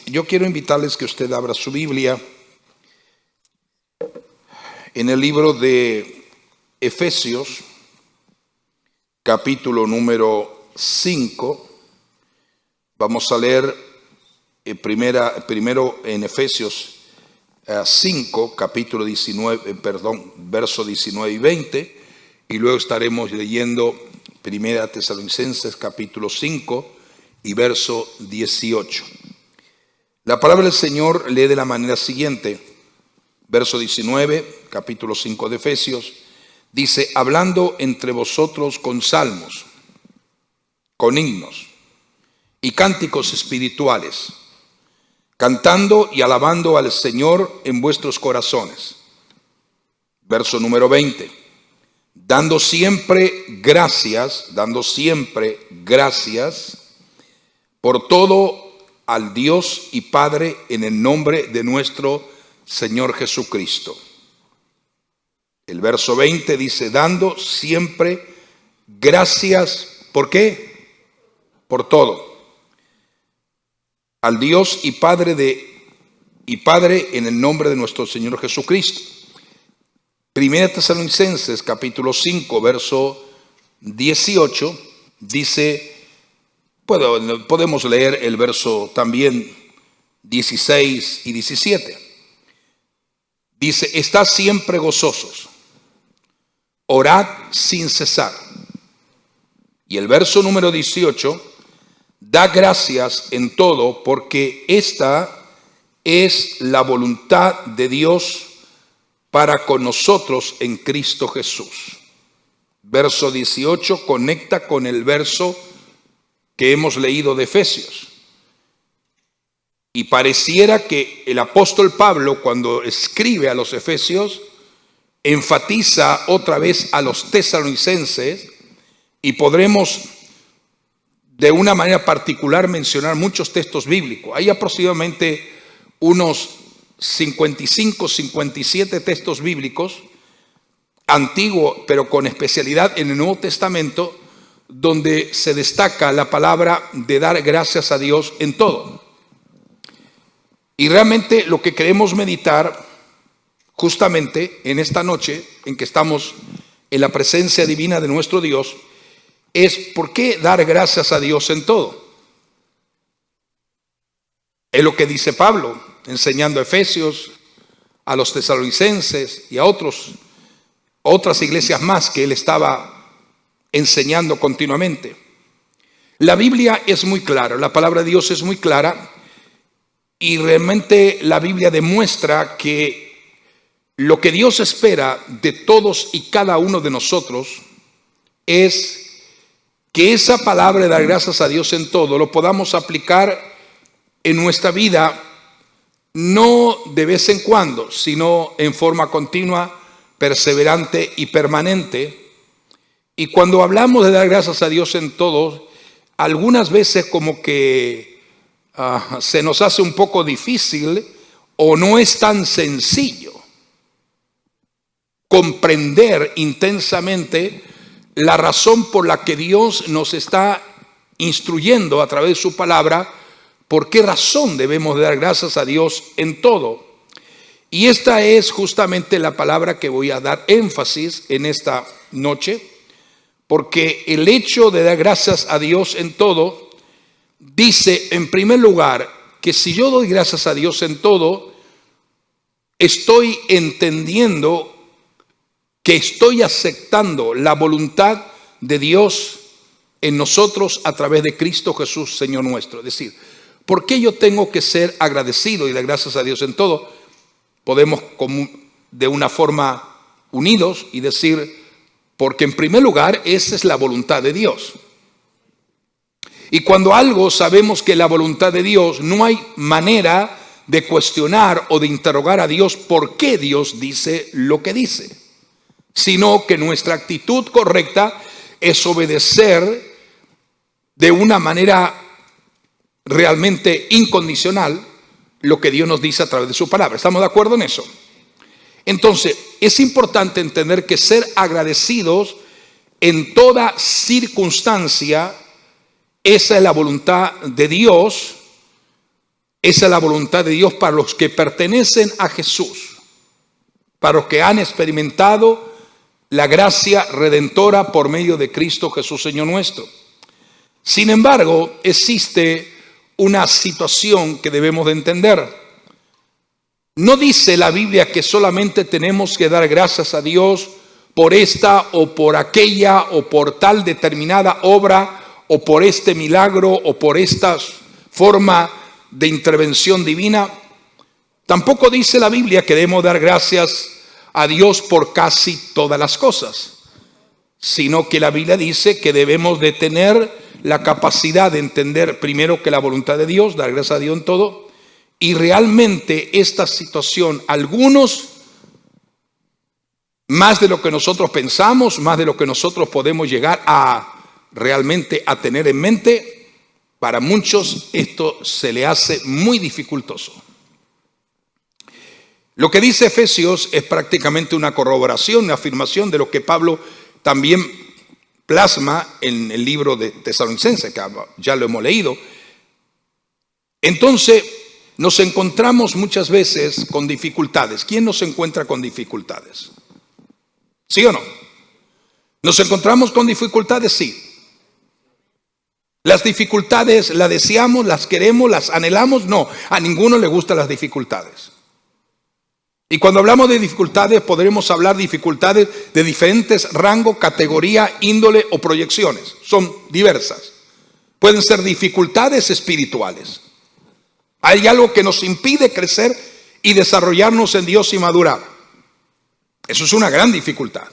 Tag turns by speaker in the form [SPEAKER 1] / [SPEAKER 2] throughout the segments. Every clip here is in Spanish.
[SPEAKER 1] yo quiero invitarles que usted abra su Biblia en el libro de Efesios, capítulo número 5. Vamos a leer primero en Efesios 5, capítulo 19, verso 19 y 20, y luego estaremos leyendo Primera Tesalonicenses, capítulo 5 y verso 18. La palabra del Señor lee de la manera siguiente, verso 19, capítulo 5 de Efesios, dice: hablando entre vosotros con salmos, con himnos y cánticos espirituales, cantando y alabando al Señor en vuestros corazones. Verso número 20, dando siempre gracias por todo al Dios y Padre en el nombre de nuestro Señor Jesucristo. El verso 20 dice: dando siempre gracias, ¿por qué? Por todo. Al Dios y Padre en el nombre de nuestro Señor Jesucristo. Primera Tesalonicenses, capítulo 5, verso 18, dice, podemos leer el verso también 16 y 17. Dice: estad siempre gozosos, orad sin cesar. Y el verso número 18, da gracias en todo, porque esta es la voluntad de Dios para con nosotros en Cristo Jesús. Verso 18 conecta con el verso que hemos leído de Efesios. Y pareciera que el apóstol Pablo, cuando escribe a los Efesios, enfatiza otra vez a los tesalonicenses, y podremos de una manera particular mencionar muchos textos bíblicos. Hay aproximadamente unos 55, 57 textos bíblicos antiguos, pero con especialidad en el Nuevo Testamento, donde se destaca la palabra de dar gracias a Dios en todo. Y realmente lo que queremos meditar justamente en esta noche, en que estamos en la presencia divina de nuestro Dios, es por qué dar gracias a Dios en todo. Es lo que dice Pablo, enseñando a Efesios, a los tesalonicenses y a otras iglesias más que él estaba enseñando continuamente. La Biblia es muy clara, la palabra de Dios es muy clara, y realmente la Biblia demuestra que lo que Dios espera de todos y cada uno de nosotros es que esa palabra de dar gracias a Dios en todo lo podamos aplicar en nuestra vida, no de vez en cuando, sino en forma continua, perseverante y permanente. Y cuando hablamos de dar gracias a Dios en todo, algunas veces como que se nos hace un poco difícil, o no es tan sencillo comprender intensamente la razón por la que Dios nos está instruyendo a través de su palabra, por qué razón debemos dar gracias a Dios en todo. Y esta es justamente la palabra que voy a dar énfasis en esta noche, porque el hecho de dar gracias a Dios en todo dice, en primer lugar, que si yo doy gracias a Dios en todo, estoy entendiendo que estoy aceptando la voluntad de Dios en nosotros a través de Cristo Jesús, Señor nuestro. Es decir, ¿por qué yo tengo que ser agradecido y dar gracias a Dios en todo? Podemos de una forma unidos y decir, porque en primer lugar esa es la voluntad de Dios. Y cuando algo sabemos que es la voluntad de Dios, no hay manera de cuestionar o de interrogar a Dios por qué Dios dice lo que dice, sino que nuestra actitud correcta es obedecer de una manera realmente incondicional lo que Dios nos dice a través de su palabra. ¿Estamos de acuerdo en eso? Entonces, es importante entender que ser agradecidos en toda circunstancia, esa es la voluntad de Dios, Esa es la voluntad de Dios para los que pertenecen a Jesús, para los que han experimentado la gracia redentora por medio de Cristo Jesús, Señor nuestro. Sin embargo, existe una situación que debemos de entender. No dice la Biblia que solamente tenemos que dar gracias a Dios por esta o por aquella o por tal determinada obra o por este milagro o por esta forma de intervención divina. Tampoco dice la Biblia que debemos dar gracias a Dios por casi todas las cosas, sino que la Biblia dice que debemos de tener la capacidad de entender primero que la voluntad de Dios, dar gracias a Dios en todo, y realmente esta situación, algunos más de lo que nosotros pensamos, más de lo que nosotros podemos llegar a realmente a tener en mente, para muchos esto se le hace muy dificultoso. Lo que dice Efesios es prácticamente una corroboración, una afirmación de lo que Pablo también plasma en el libro de Tesalonicenses, que ya lo hemos leído. Entonces, nos encontramos muchas veces con dificultades. ¿Quién nos encuentra con dificultades? ¿Sí o no? ¿Nos encontramos con dificultades? Sí. Las dificultades las deseamos, las queremos, las anhelamos. No, a ninguno le gustan las dificultades. Y cuando hablamos de dificultades, podremos hablar de dificultades de diferentes rangos, categoría, índole o proyecciones. Son diversas. Pueden ser dificultades espirituales. Hay algo que nos impide crecer y desarrollarnos en Dios y madurar. Eso es una gran dificultad.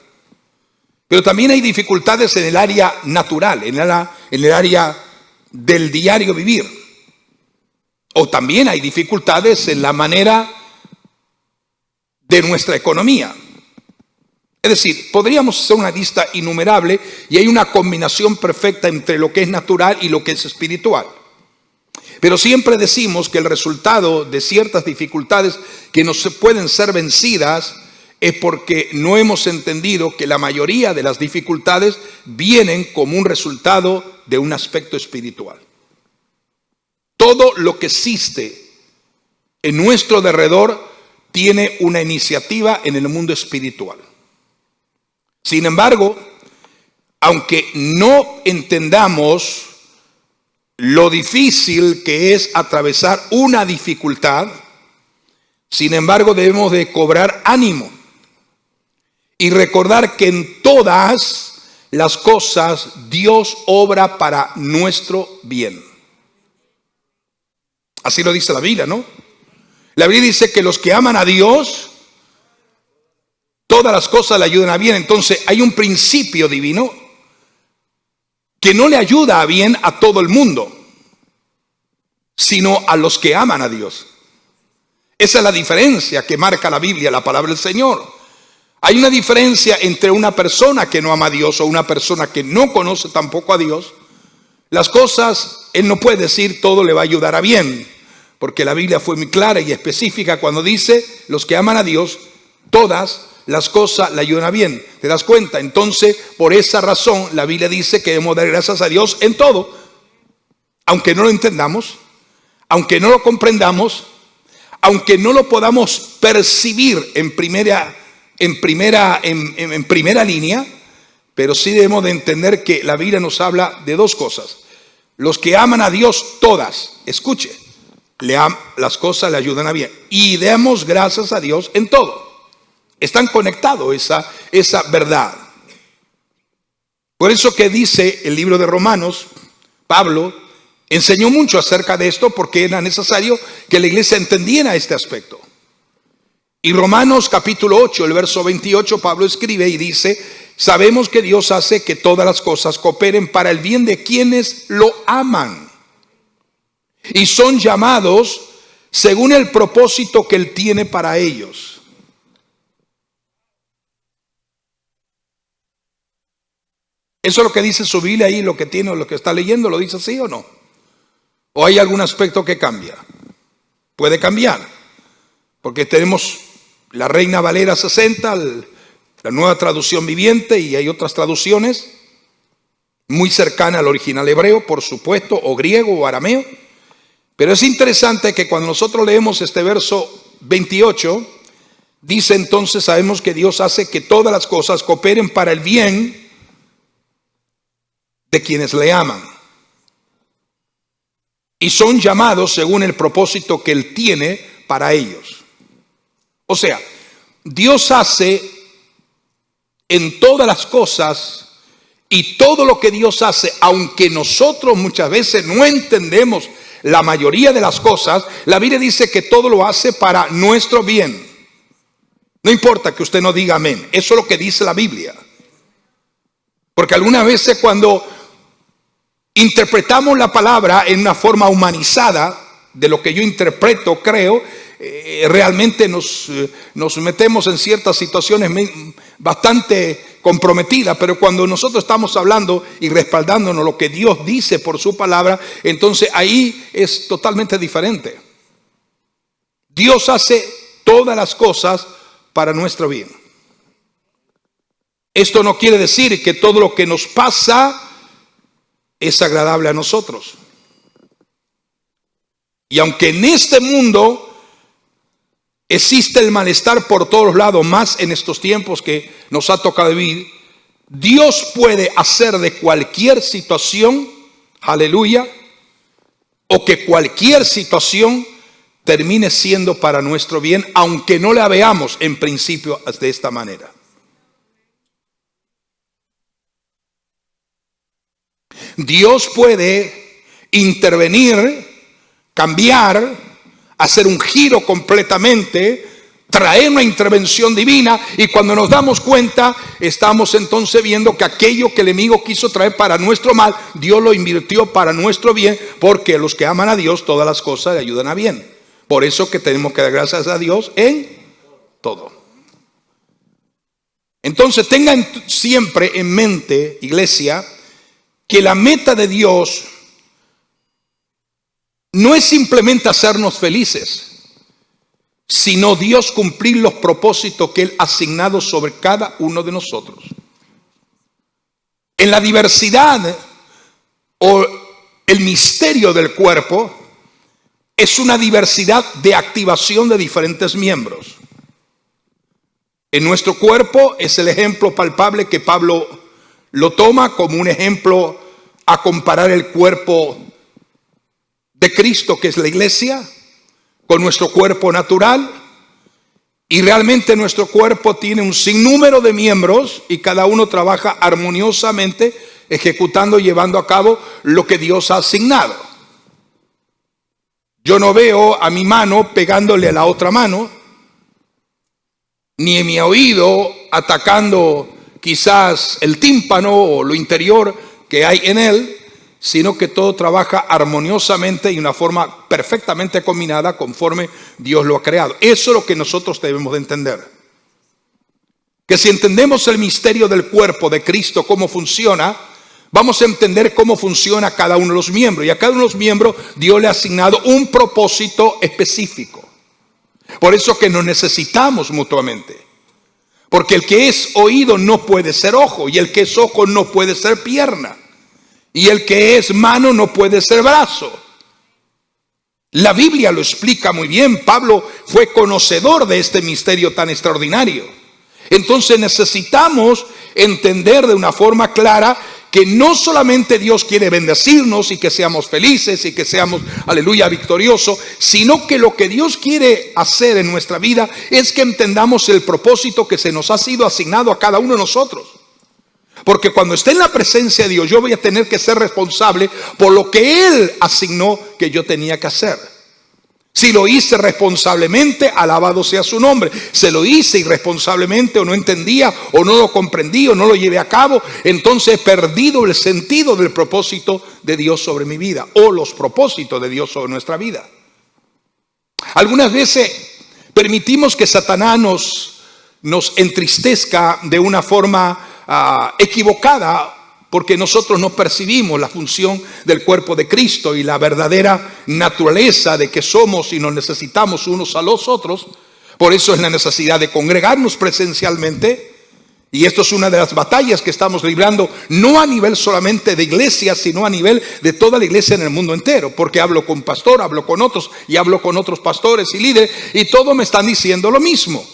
[SPEAKER 1] Pero también hay dificultades en el área natural, en el área del diario vivir. O también hay dificultades en la manera de nuestra economía. Es decir, podríamos hacer una lista innumerable y hay una combinación perfecta entre lo que es natural y lo que es espiritual. Pero siempre decimos que el resultado de ciertas dificultades que no se pueden ser vencidas es porque no hemos entendido que la mayoría de las dificultades vienen como un resultado de un aspecto espiritual. Todo lo que existe en nuestro derredor tiene una iniciativa en el mundo espiritual. Sin embargo, aunque no entendamos lo difícil que es atravesar una dificultad, sin embargo debemos de cobrar ánimo y recordar que en todas las cosas Dios obra para nuestro bien. Así lo dice la Biblia, ¿no? La Biblia dice que los que aman a Dios, todas las cosas le ayudan a bien. Entonces hay un principio divino que no le ayuda a bien a todo el mundo, sino a los que aman a Dios. Esa es la diferencia que marca la Biblia, la palabra del Señor. Hay una diferencia entre una persona que no ama a Dios o una persona que no conoce tampoco a Dios. Las cosas, él no puede decir todo le va a ayudar a bien, porque la Biblia fue muy clara y específica cuando dice los que aman a Dios, todas las cosas le ayudan a bien. ¿Te das cuenta? Entonces, por esa razón, la Biblia dice que debemos dar gracias a Dios en todo, aunque no lo entendamos, aunque no lo comprendamos, aunque no lo podamos percibir en primera línea, pero sí debemos de entender que la Biblia nos habla de dos cosas. Los que aman a Dios, todas, escuche, las cosas le ayudan a bien. Y demos gracias a Dios en todo. Están conectados esa verdad. Por eso que dice el libro de Romanos, Pablo enseñó mucho acerca de esto porque era necesario que la iglesia entendiera este aspecto. Y Romanos capítulo 8, el verso 28, Pablo escribe y dice: sabemos que Dios hace que todas las cosas cooperen para el bien de quienes lo aman y son llamados según el propósito que Él tiene para ellos. ¿Eso es lo que dice su Biblia ahí, lo que tiene o lo que está leyendo? ¿Lo dice así o no? ¿O hay algún aspecto que cambia? Puede cambiar, porque tenemos la Reina Valera 60, la Nueva Traducción Viviente, y hay otras traducciones muy cercanas al original hebreo, por supuesto, o griego o arameo. Pero es interesante que cuando nosotros leemos este verso 28, dice entonces, sabemos que Dios hace que todas las cosas cooperen para el bien de quienes le aman y son llamados según el propósito que Él tiene para ellos. O sea, Dios hace en todas las cosas, y todo lo que Dios hace, aunque nosotros muchas veces no entendemos la mayoría de las cosas, la Biblia dice que todo lo hace para nuestro bien. No importa que usted no diga amén, eso es lo que dice la Biblia. Porque algunas veces cuando interpretamos la palabra en una forma humanizada, de lo que yo interpreto, creo, realmente nos metemos en ciertas situaciones bastante comprometidas. Pero cuando nosotros estamos hablando y respaldándonos lo que Dios dice por su palabra, entonces ahí es totalmente diferente. Dios hace todas las cosas para nuestro bien. Esto no quiere decir que todo lo que nos pasa es agradable a nosotros. Y aunque en este mundo existe el malestar por todos lados, más en estos tiempos que nos ha tocado vivir, Dios puede hacer de cualquier situación, aleluya, o que cualquier situación termine siendo para nuestro bien, aunque no la veamos en principio de esta manera. Dios puede intervenir, cambiar, hacer un giro completamente, traer una intervención divina, y cuando nos damos cuenta, estamos entonces viendo que aquello que el enemigo quiso traer para nuestro mal, Dios lo invirtió para nuestro bien, porque a los que aman a Dios, todas las cosas le ayudan a bien. Por eso que tenemos que dar gracias a Dios en todo. Entonces tengan siempre en mente, iglesia, que la meta de Dios no es simplemente hacernos felices, sino Dios cumplir los propósitos que Él ha asignado sobre cada uno de nosotros. En la diversidad o el misterio del cuerpo es una diversidad de activación de diferentes miembros. En nuestro cuerpo es el ejemplo palpable que Pablo lo toma como un ejemplo a comparar el cuerpo de Cristo, que es la iglesia, con nuestro cuerpo natural. Y realmente nuestro cuerpo tiene un sinnúmero de miembros y cada uno trabaja armoniosamente, ejecutando y llevando a cabo lo que Dios ha asignado. Yo no veo a mi mano pegándole a la otra mano, ni en mi oído atacando quizás el tímpano o lo interior que hay en él, sino que todo trabaja armoniosamente y de una forma perfectamente combinada conforme Dios lo ha creado. Eso es lo que nosotros debemos de entender. Que si entendemos el misterio del cuerpo de Cristo, cómo funciona, vamos a entender cómo funciona cada uno de los miembros. Y a cada uno de los miembros Dios le ha asignado un propósito específico. Por eso que nos necesitamos mutuamente. Porque el que es oído no puede ser ojo, y el que es ojo no puede ser pierna, y el que es mano no puede ser brazo. La Biblia lo explica muy bien. Pablo fue conocedor de este misterio tan extraordinario. Entonces necesitamos entender de una forma clara que no solamente Dios quiere bendecirnos y que seamos felices y que seamos, aleluya, victoriosos, sino que lo que Dios quiere hacer en nuestra vida es que entendamos el propósito que se nos ha sido asignado a cada uno de nosotros. Porque cuando esté en la presencia de Dios, yo voy a tener que ser responsable por lo que Él asignó que yo tenía que hacer. Si lo hice responsablemente, alabado sea su nombre. Se lo hice irresponsablemente, o no entendía, o no lo comprendí, o no lo llevé a cabo, entonces he perdido el sentido del propósito de Dios sobre mi vida, o los propósitos de Dios sobre nuestra vida. Algunas veces permitimos que Satanás nos entristezca de una forma equivocada, porque nosotros no percibimos la función del cuerpo de Cristo y la verdadera naturaleza de que somos y nos necesitamos unos a los otros. Por eso es la necesidad de congregarnos presencialmente Y esto es una de las batallas que estamos librando, no a nivel solamente de iglesia, sino a nivel de toda la iglesia en el mundo entero. Porque hablo con pastor, hablo con otros y hablo con otros pastores y líderes y todos me están diciendo lo mismo.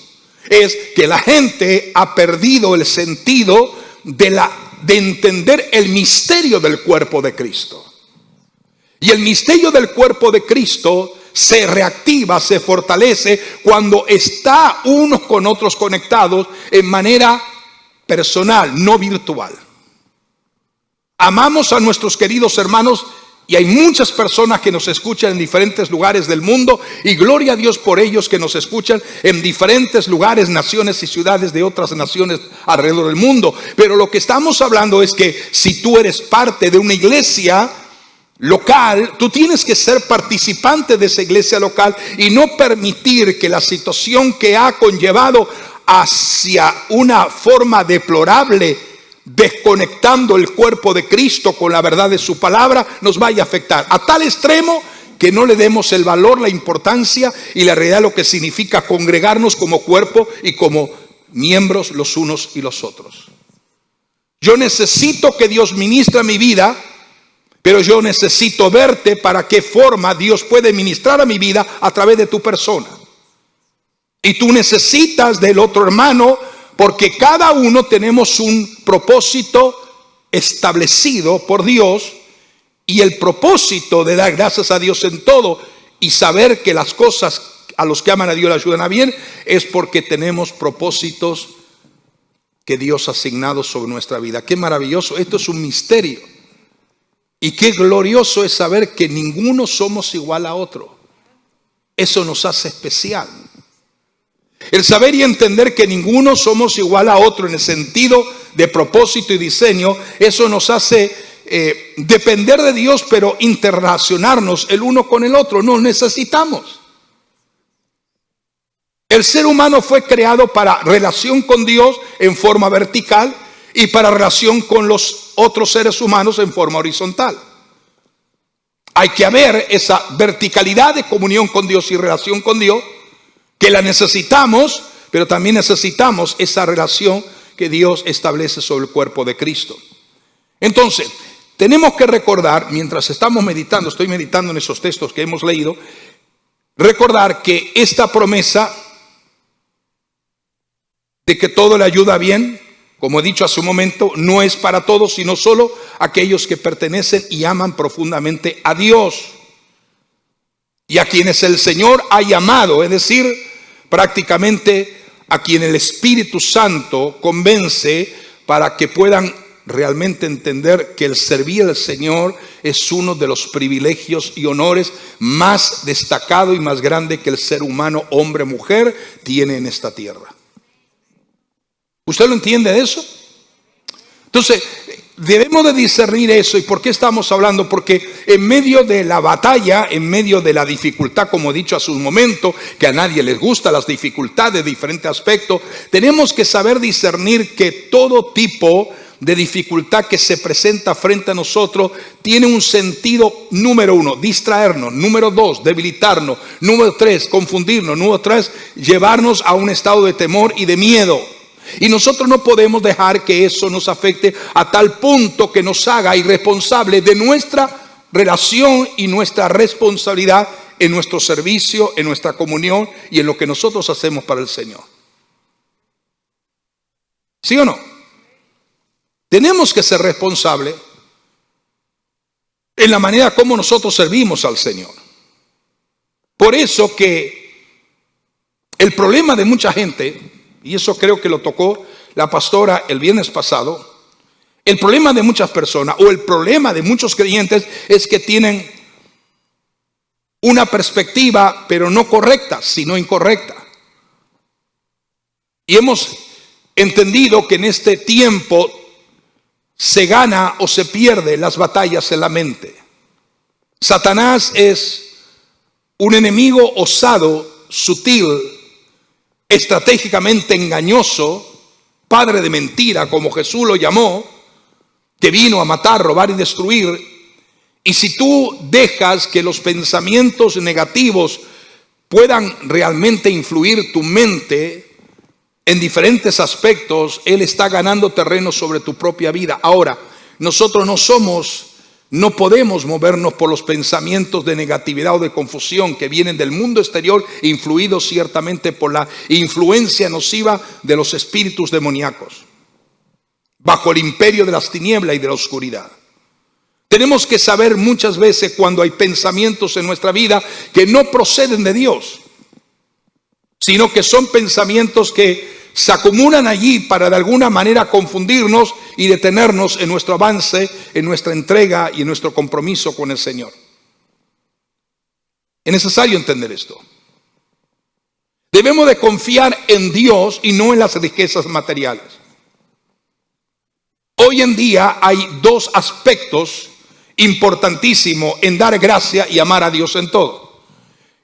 [SPEAKER 1] Es que la gente ha perdido el sentido de entender el misterio del cuerpo de Cristo. Y el misterio del cuerpo de Cristo se reactiva, se fortalece cuando está unos con otros conectados en manera personal, no virtual. Amamos a nuestros queridos hermanos y hay muchas personas que nos escuchan en diferentes lugares del mundo y gloria a Dios por ellos que nos escuchan en diferentes lugares, naciones y ciudades de otras naciones alrededor del mundo. Pero lo que estamos hablando es que si tú eres parte de una iglesia local, tú tienes que ser participante de esa iglesia local y no permitir que la situación que ha conllevado hacia una forma deplorable, desconectando el cuerpo de Cristo con la verdad de su palabra, nos vaya a afectar a tal extremo que no le demos el valor, la importancia y la realidad de lo que significa congregarnos como cuerpo y como miembros los unos y los otros. Yo necesito que Dios ministre mi vida, pero yo necesito verte para qué forma Dios puede ministrar a mi vida a través de tu persona. Y tú necesitas del otro hermano porque cada uno tenemos un propósito establecido por Dios y el propósito de dar gracias a Dios en todo y saber que las cosas a los que aman a Dios le ayudan a bien es porque tenemos propósitos que Dios ha asignado sobre nuestra vida. Qué maravilloso, esto es un misterio. Y qué glorioso es saber que ninguno somos igual a otro. Eso nos hace especial. El saber y entender que ninguno somos igual a otro en el sentido de propósito y diseño, eso nos hace depender de Dios, pero interrelacionarnos el uno con el otro. Nos necesitamos. El ser humano fue creado para relación con Dios en forma vertical y para relación con los otros seres humanos en forma horizontal. Hay que haber esa verticalidad de comunión con Dios y relación con Dios, que la necesitamos, pero también necesitamos esa relación que Dios establece sobre el cuerpo de Cristo. Entonces, tenemos que recordar, mientras estamos meditando, estoy meditando en esos textos que hemos leído, recordar que esta promesa de que todo le ayuda bien, como he dicho hace un momento, no es para todos, sino solo aquellos que pertenecen y aman profundamente a Dios y a quienes el Señor ha llamado, es decir, prácticamente a quien el Espíritu Santo convence para que puedan realmente entender que el servir al Señor es uno de los privilegios y honores más destacado y más grande que el ser humano, hombre, mujer, tiene en esta tierra. ¿Usted lo entiende de eso? Entonces, debemos de discernir eso. ¿Y por qué estamos hablando? Porque en medio de la batalla, en medio de la dificultad, como he dicho hace un momento, que a nadie les gusta las dificultades de diferentes aspectos, tenemos que saber discernir que todo tipo de dificultad que se presenta frente a nosotros tiene un sentido: número 1, distraernos; número 2, debilitarnos; número 3, confundirnos; número 3, llevarnos a un estado de temor y de miedo. Y nosotros no podemos dejar que eso nos afecte a tal punto que nos haga irresponsables de nuestra relación y nuestra responsabilidad en nuestro servicio, en nuestra comunión y en lo que nosotros hacemos para el Señor. ¿Sí o no? Tenemos que ser responsables en la manera como nosotros servimos al Señor. Por eso que el problema de mucha gente, y eso creo que lo tocó la pastora el viernes pasado, el problema de muchas personas o el problema de muchos creyentes es que tienen una perspectiva, pero no correcta, sino incorrecta. Y hemos entendido que en este tiempo se gana o se pierde las batallas en la mente. Satanás es un enemigo osado, sutil, estratégicamente engañoso, padre de mentira, como Jesús lo llamó, que vino a matar, robar y destruir. Y si tú dejas que los pensamientos negativos puedan realmente influir tu mente, en diferentes aspectos, Él está ganando terreno sobre tu propia vida. Ahora, nosotros no podemos movernos por los pensamientos de negatividad o de confusión que vienen del mundo exterior, influidos ciertamente por la influencia nociva de los espíritus demoníacos, bajo el imperio de las tinieblas y de la oscuridad. Tenemos que saber muchas veces cuando hay pensamientos en nuestra vida que no proceden de Dios, sino que son pensamientos que se acumulan allí para de alguna manera confundirnos y detenernos en nuestro avance, en nuestra entrega y en nuestro compromiso con el Señor. Es necesario entender esto. Debemos de confiar en Dios y no en las riquezas materiales. Hoy en día hay dos aspectos importantísimos en dar gracia y amar a Dios en todo.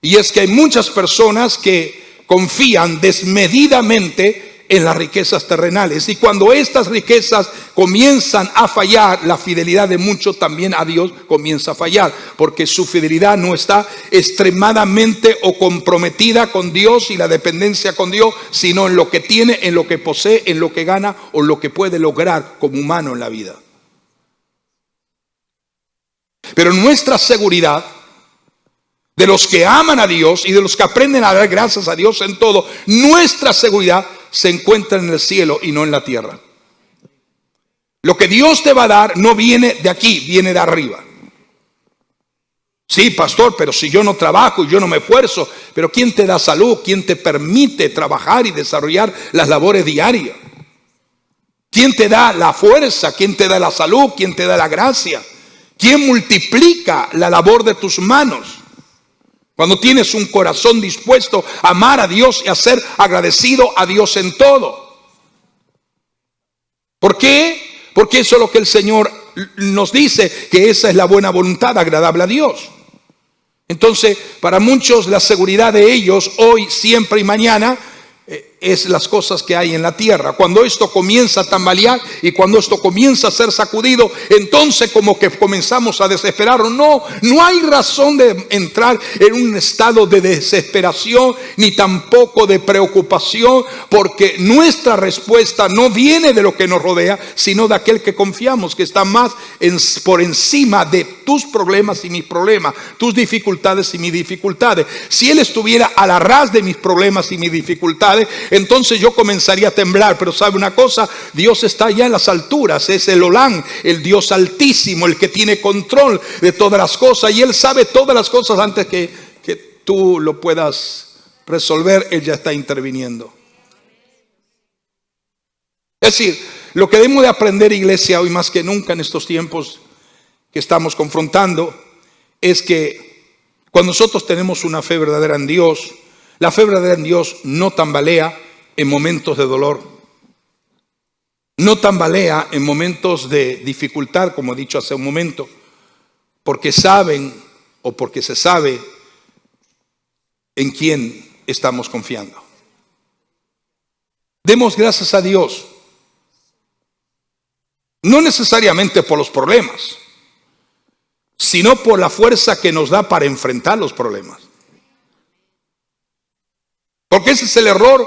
[SPEAKER 1] Y es que hay muchas personas que confían desmedidamente en las riquezas terrenales, y cuando estas riquezas comienzan a fallar, la fidelidad de muchos también a Dios comienza a fallar, porque su fidelidad no está extremadamente o comprometida con Dios y la dependencia con Dios, sino en lo que tiene, en lo que posee, en lo que gana o lo que puede lograr como humano en la vida. Pero nuestra seguridad, de los que aman a Dios y de los que aprenden a dar gracias a Dios en todo, nuestra seguridad se encuentra en el cielo y no en la tierra. Lo que Dios te va a dar no viene de aquí, viene de arriba. Sí, pastor, pero si yo no trabajo y yo no me esfuerzo, pero ¿quién te da salud? ¿Quién te permite trabajar y desarrollar las labores diarias? ¿Quién te da la fuerza? ¿Quién te da la salud? ¿Quién te da la gracia? ¿Quién multiplica la labor de tus manos? Cuando tienes un corazón dispuesto a amar a Dios y a ser agradecido a Dios en todo. ¿Por qué? Porque eso es lo que el Señor nos dice, que esa es la buena voluntad agradable a Dios. Entonces, para muchos la seguridad de ellos hoy, siempre y mañana es las cosas que hay en la tierra. Cuando esto comienza a tambalear y cuando esto comienza a ser sacudido, entonces como que comenzamos a desesperarnos. No hay razón de entrar en un estado de desesperación ni tampoco de preocupación, porque nuestra respuesta no viene de lo que nos rodea, sino de aquel que confiamos, que está más por encima de tus problemas y mis problemas, tus dificultades y mis dificultades. Si Él estuviera a la ras de mis problemas y mis dificultades, entonces yo comenzaría a temblar. Pero sabe una cosa, Dios está allá en las alturas, es el Olán, el Dios altísimo, el que tiene control de todas las cosas, y Él sabe todas las cosas antes que tú lo puedas resolver. Él ya está interviniendo. Es decir, lo que debemos de aprender, iglesia, hoy más que nunca en estos tiempos que estamos confrontando, es que cuando nosotros tenemos una fe verdadera en Dios, la fe verdadera en Dios no tambalea en momentos de dolor, no tambalea en momentos de dificultad, como he dicho hace un momento, porque saben o porque se sabe en quién estamos confiando. Demos gracias a Dios, no necesariamente por los problemas, sino por la fuerza que nos da para enfrentar los problemas. Porque ese es el error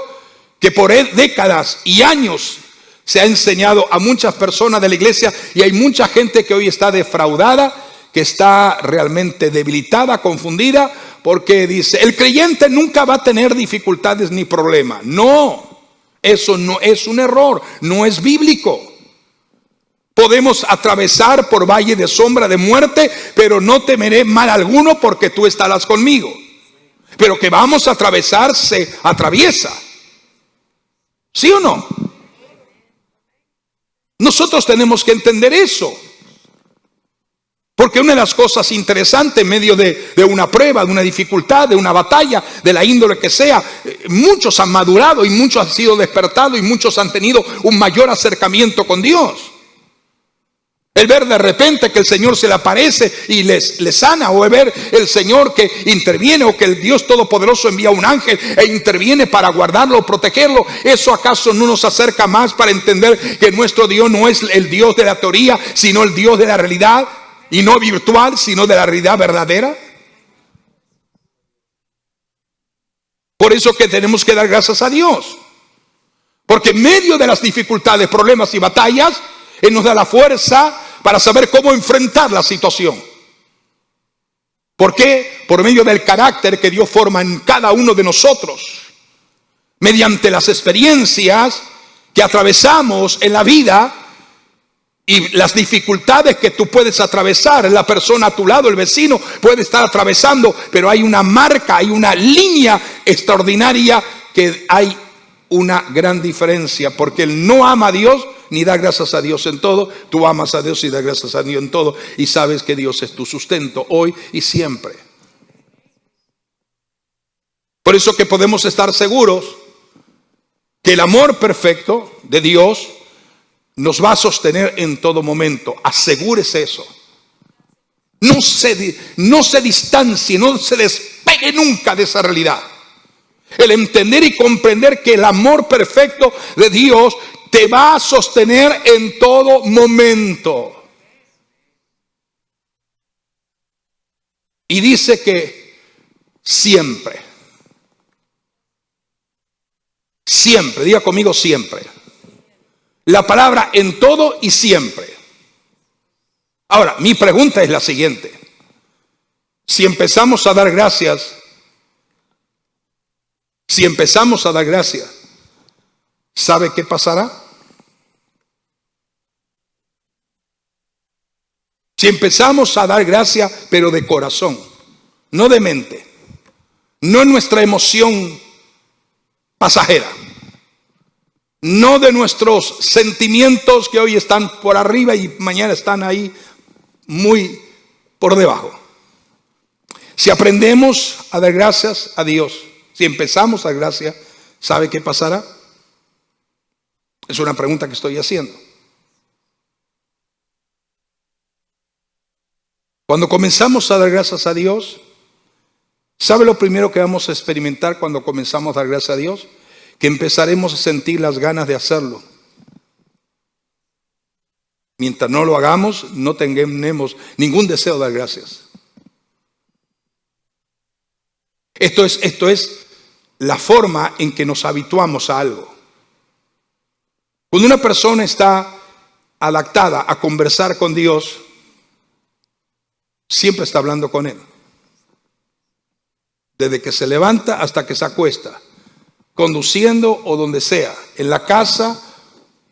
[SPEAKER 1] que por décadas y años se ha enseñado a muchas personas de la iglesia, y hay mucha gente que hoy está defraudada, que está realmente debilitada, confundida, porque dice, el creyente nunca va a tener dificultades ni problemas. No, eso no es un error, no es bíblico. Podemos atravesar por valle de sombra de muerte, pero no temeré mal alguno porque tú estarás conmigo. Pero que vamos a atravesar, se atraviesa. ¿Sí o no? Nosotros tenemos que entender eso. Porque una de las cosas interesantes en medio de una prueba, de una dificultad, de una batalla, de la índole que sea, muchos han madurado y muchos han sido despertados y muchos han tenido un mayor acercamiento con Dios. El ver de repente que el Señor se le aparece y les sana, o el ver el Señor que interviene, o que el Dios Todopoderoso envía un ángel e interviene para guardarlo o protegerlo. ¿Eso acaso no nos acerca más para entender que nuestro Dios no es el Dios de la teoría, sino el Dios de la realidad, y no virtual, sino de la realidad verdadera? Por eso que tenemos que dar gracias a Dios. Porque en medio de las dificultades, problemas y batallas, Él nos da la fuerza para saber cómo enfrentar la situación. ¿Por qué? Por medio del carácter que Dios forma en cada uno de nosotros. Mediante las experiencias que atravesamos en la vida y las dificultades que tú puedes atravesar, la persona a tu lado, el vecino puede estar atravesando, pero hay una marca, hay una línea extraordinaria que hay una gran diferencia, porque Él no ama a Dios ni da gracias a Dios en todo. Tú amas a Dios y das gracias a Dios en todo, y sabes que Dios es tu sustento hoy y siempre. Por eso que podemos estar seguros que el amor perfecto de Dios nos va a sostener en todo momento. Asegúrese eso. No se distancie, no se despegue nunca de esa realidad. El entender y comprender que el amor perfecto de Dios te va a sostener en todo momento. Y dice que siempre. Siempre, diga conmigo siempre. La palabra en todo y siempre. Ahora, mi pregunta es la siguiente. Si empezamos a dar gracias, ¿sabe qué pasará? Si empezamos a dar gracias, pero de corazón, no de mente, no en nuestra emoción pasajera, no de nuestros sentimientos que hoy están por arriba y mañana están ahí muy por debajo. Si aprendemos a dar gracias a Dios, si empezamos a dar gracias, ¿sabe qué pasará? Es una pregunta que estoy haciendo. Cuando comenzamos a dar gracias a Dios, ¿sabe lo primero que vamos a experimentar cuando comenzamos a dar gracias a Dios? Que empezaremos a sentir las ganas de hacerlo. Mientras no lo hagamos, no tengamos ningún deseo de dar gracias. Esto es la forma en que nos habituamos a algo. Cuando una persona está adaptada a conversar con Dios, siempre está hablando con Él. Desde que se levanta hasta que se acuesta, conduciendo o donde sea, en la casa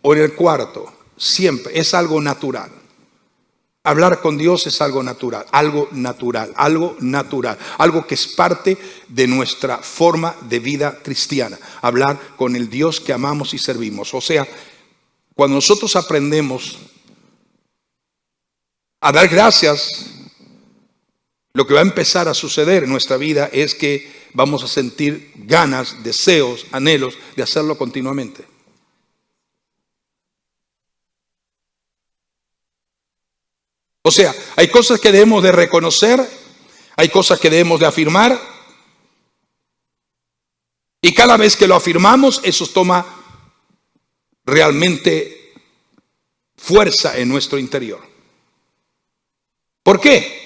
[SPEAKER 1] o en el cuarto, siempre es algo natural. Hablar con Dios es algo natural, algo que es parte de nuestra forma de vida cristiana. Hablar con el Dios que amamos y servimos. O sea, cuando nosotros aprendemos a dar gracias, lo que va a empezar a suceder en nuestra vida es que vamos a sentir ganas, deseos, anhelos de hacerlo continuamente. O sea, hay cosas que debemos de reconocer, hay cosas que debemos de afirmar, y cada vez que lo afirmamos, eso toma realmente fuerza en nuestro interior. ¿Por qué?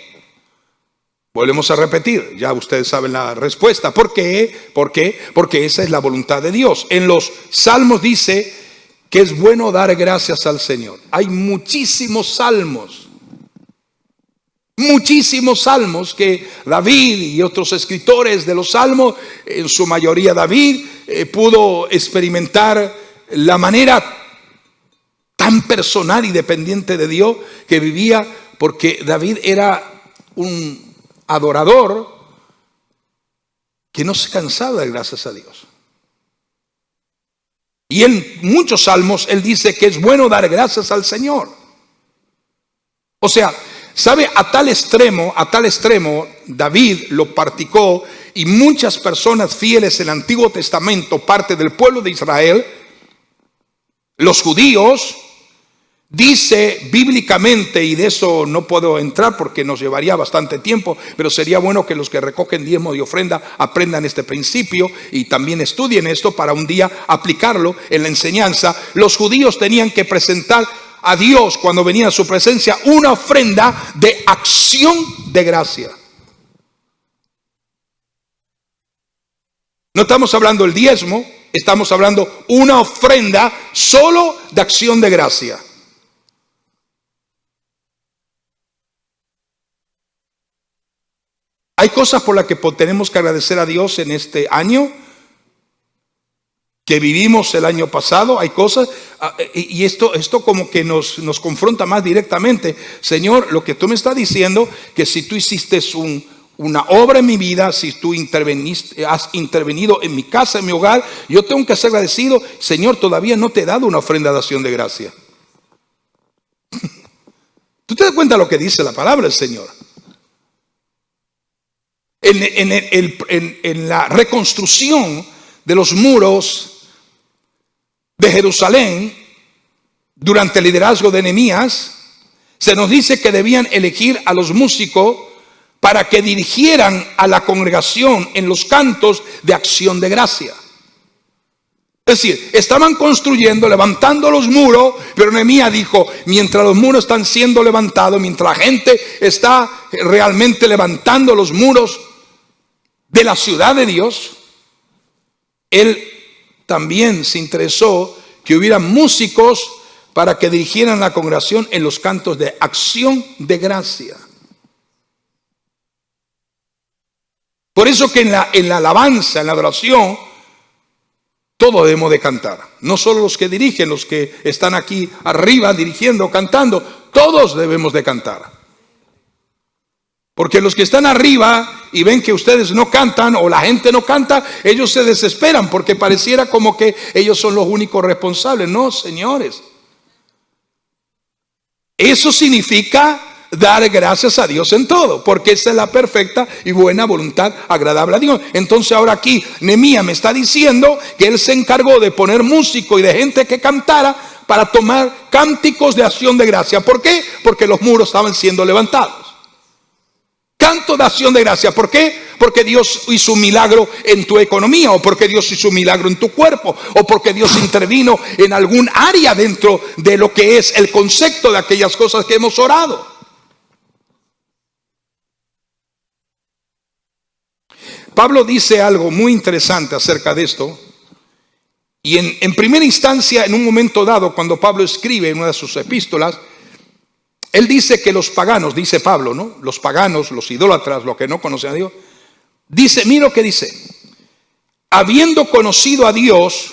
[SPEAKER 1] Volvemos a repetir, ya ustedes saben la respuesta. ¿Por qué? ¿Por qué? Porque esa es la voluntad de Dios. En los Salmos dice que es bueno dar gracias al Señor. Hay muchísimos salmos que David y otros escritores de los Salmos, en su mayoría David, pudo experimentar la manera tan personal y dependiente de Dios que vivía, porque David era un adorador que no se cansaba de dar gracias a Dios. Y en muchos salmos él dice que es bueno dar gracias al Señor. O sea, ¿sabe? A tal extremo David lo practicó, y muchas personas fieles en el Antiguo Testamento, parte del pueblo de Israel, los judíos, dice bíblicamente, y de eso no puedo entrar porque nos llevaría bastante tiempo, pero sería bueno que los que recogen diezmo y ofrenda aprendan este principio y también estudien esto para un día aplicarlo en la enseñanza. Los judíos tenían que presentar a Dios, cuando venía a su presencia, una ofrenda de acción de gracia. No estamos hablando del diezmo, estamos hablando una ofrenda solo de acción de gracia. Hay cosas por las que tenemos que agradecer a Dios en este año que vivimos el año pasado. Hay cosas, y esto como que nos confronta más directamente. Señor, lo que tú me estás diciendo, que si tú hiciste una obra en mi vida, si tú has intervenido en mi casa, en mi hogar, yo tengo que ser agradecido. Señor, todavía no te he dado una ofrenda de acción de gracia. ¿Tú te das cuenta de lo que dice la palabra del Señor? En la reconstrucción de los muros de Jerusalén, durante el liderazgo de Nehemías, se nos dice que debían elegir a los músicos para que dirigieran a la congregación en los cantos de acción de gracia. Es decir, estaban construyendo, levantando los muros, pero Nehemías dijo, mientras los muros están siendo levantados, mientras la gente está realmente levantando los muros de la ciudad de Dios, él también se interesó que hubiera músicos para que dirigieran la congregación en los cantos de acción de gracia. Por eso que en la alabanza, en la adoración, todos debemos de cantar. No solo los que dirigen, los que están aquí arriba dirigiendo, cantando, todos debemos de cantar. Porque los que están arriba y ven que ustedes no cantan o la gente no canta, ellos se desesperan porque pareciera como que ellos son los únicos responsables. No, señores. Eso significa dar gracias a Dios en todo, porque esa es la perfecta y buena voluntad agradable a Dios. Entonces ahora aquí Nehemías me está diciendo que él se encargó de poner músicos y de gente que cantara para tomar cánticos de acción de gracia. ¿Por qué? Porque los muros estaban siendo levantados. Canto de acción de gracia. ¿Por qué? Porque Dios hizo un milagro en tu economía, o porque Dios hizo un milagro en tu cuerpo, o porque Dios intervino en algún área dentro de lo que es el concepto de aquellas cosas que hemos orado. Pablo dice algo muy interesante acerca de esto. Y en primera instancia, en un momento dado, cuando Pablo escribe en una de sus epístolas, él dice que los paganos, dice Pablo, ¿no? Los paganos, los idólatras, los que no conocen a Dios, dice, mira lo que dice, habiendo conocido a Dios,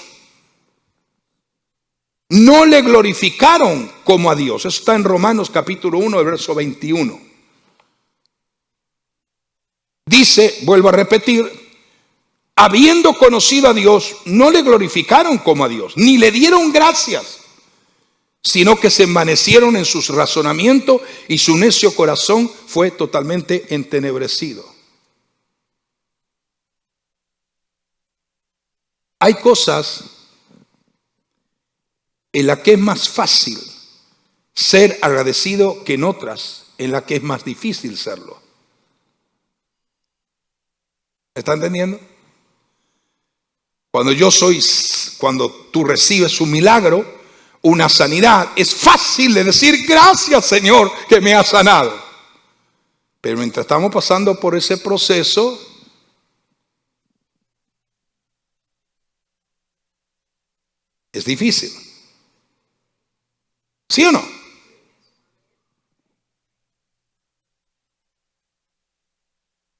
[SPEAKER 1] no le glorificaron como a Dios. Eso está en Romanos capítulo 1, verso 21. Dice, vuelvo a repetir, habiendo conocido a Dios, no le glorificaron como a Dios, ni le dieron gracias, sino que se envanecieron en sus razonamientos y su necio corazón fue totalmente entenebrecido. Hay cosas en las que es más fácil ser agradecido que en otras en las que es más difícil serlo. ¿Me está entendiendo? Cuando tú recibes un milagro, una sanidad, es fácil de decir gracias, Señor, que me ha sanado. Pero mientras estamos pasando por ese proceso, es difícil. ¿Sí o no?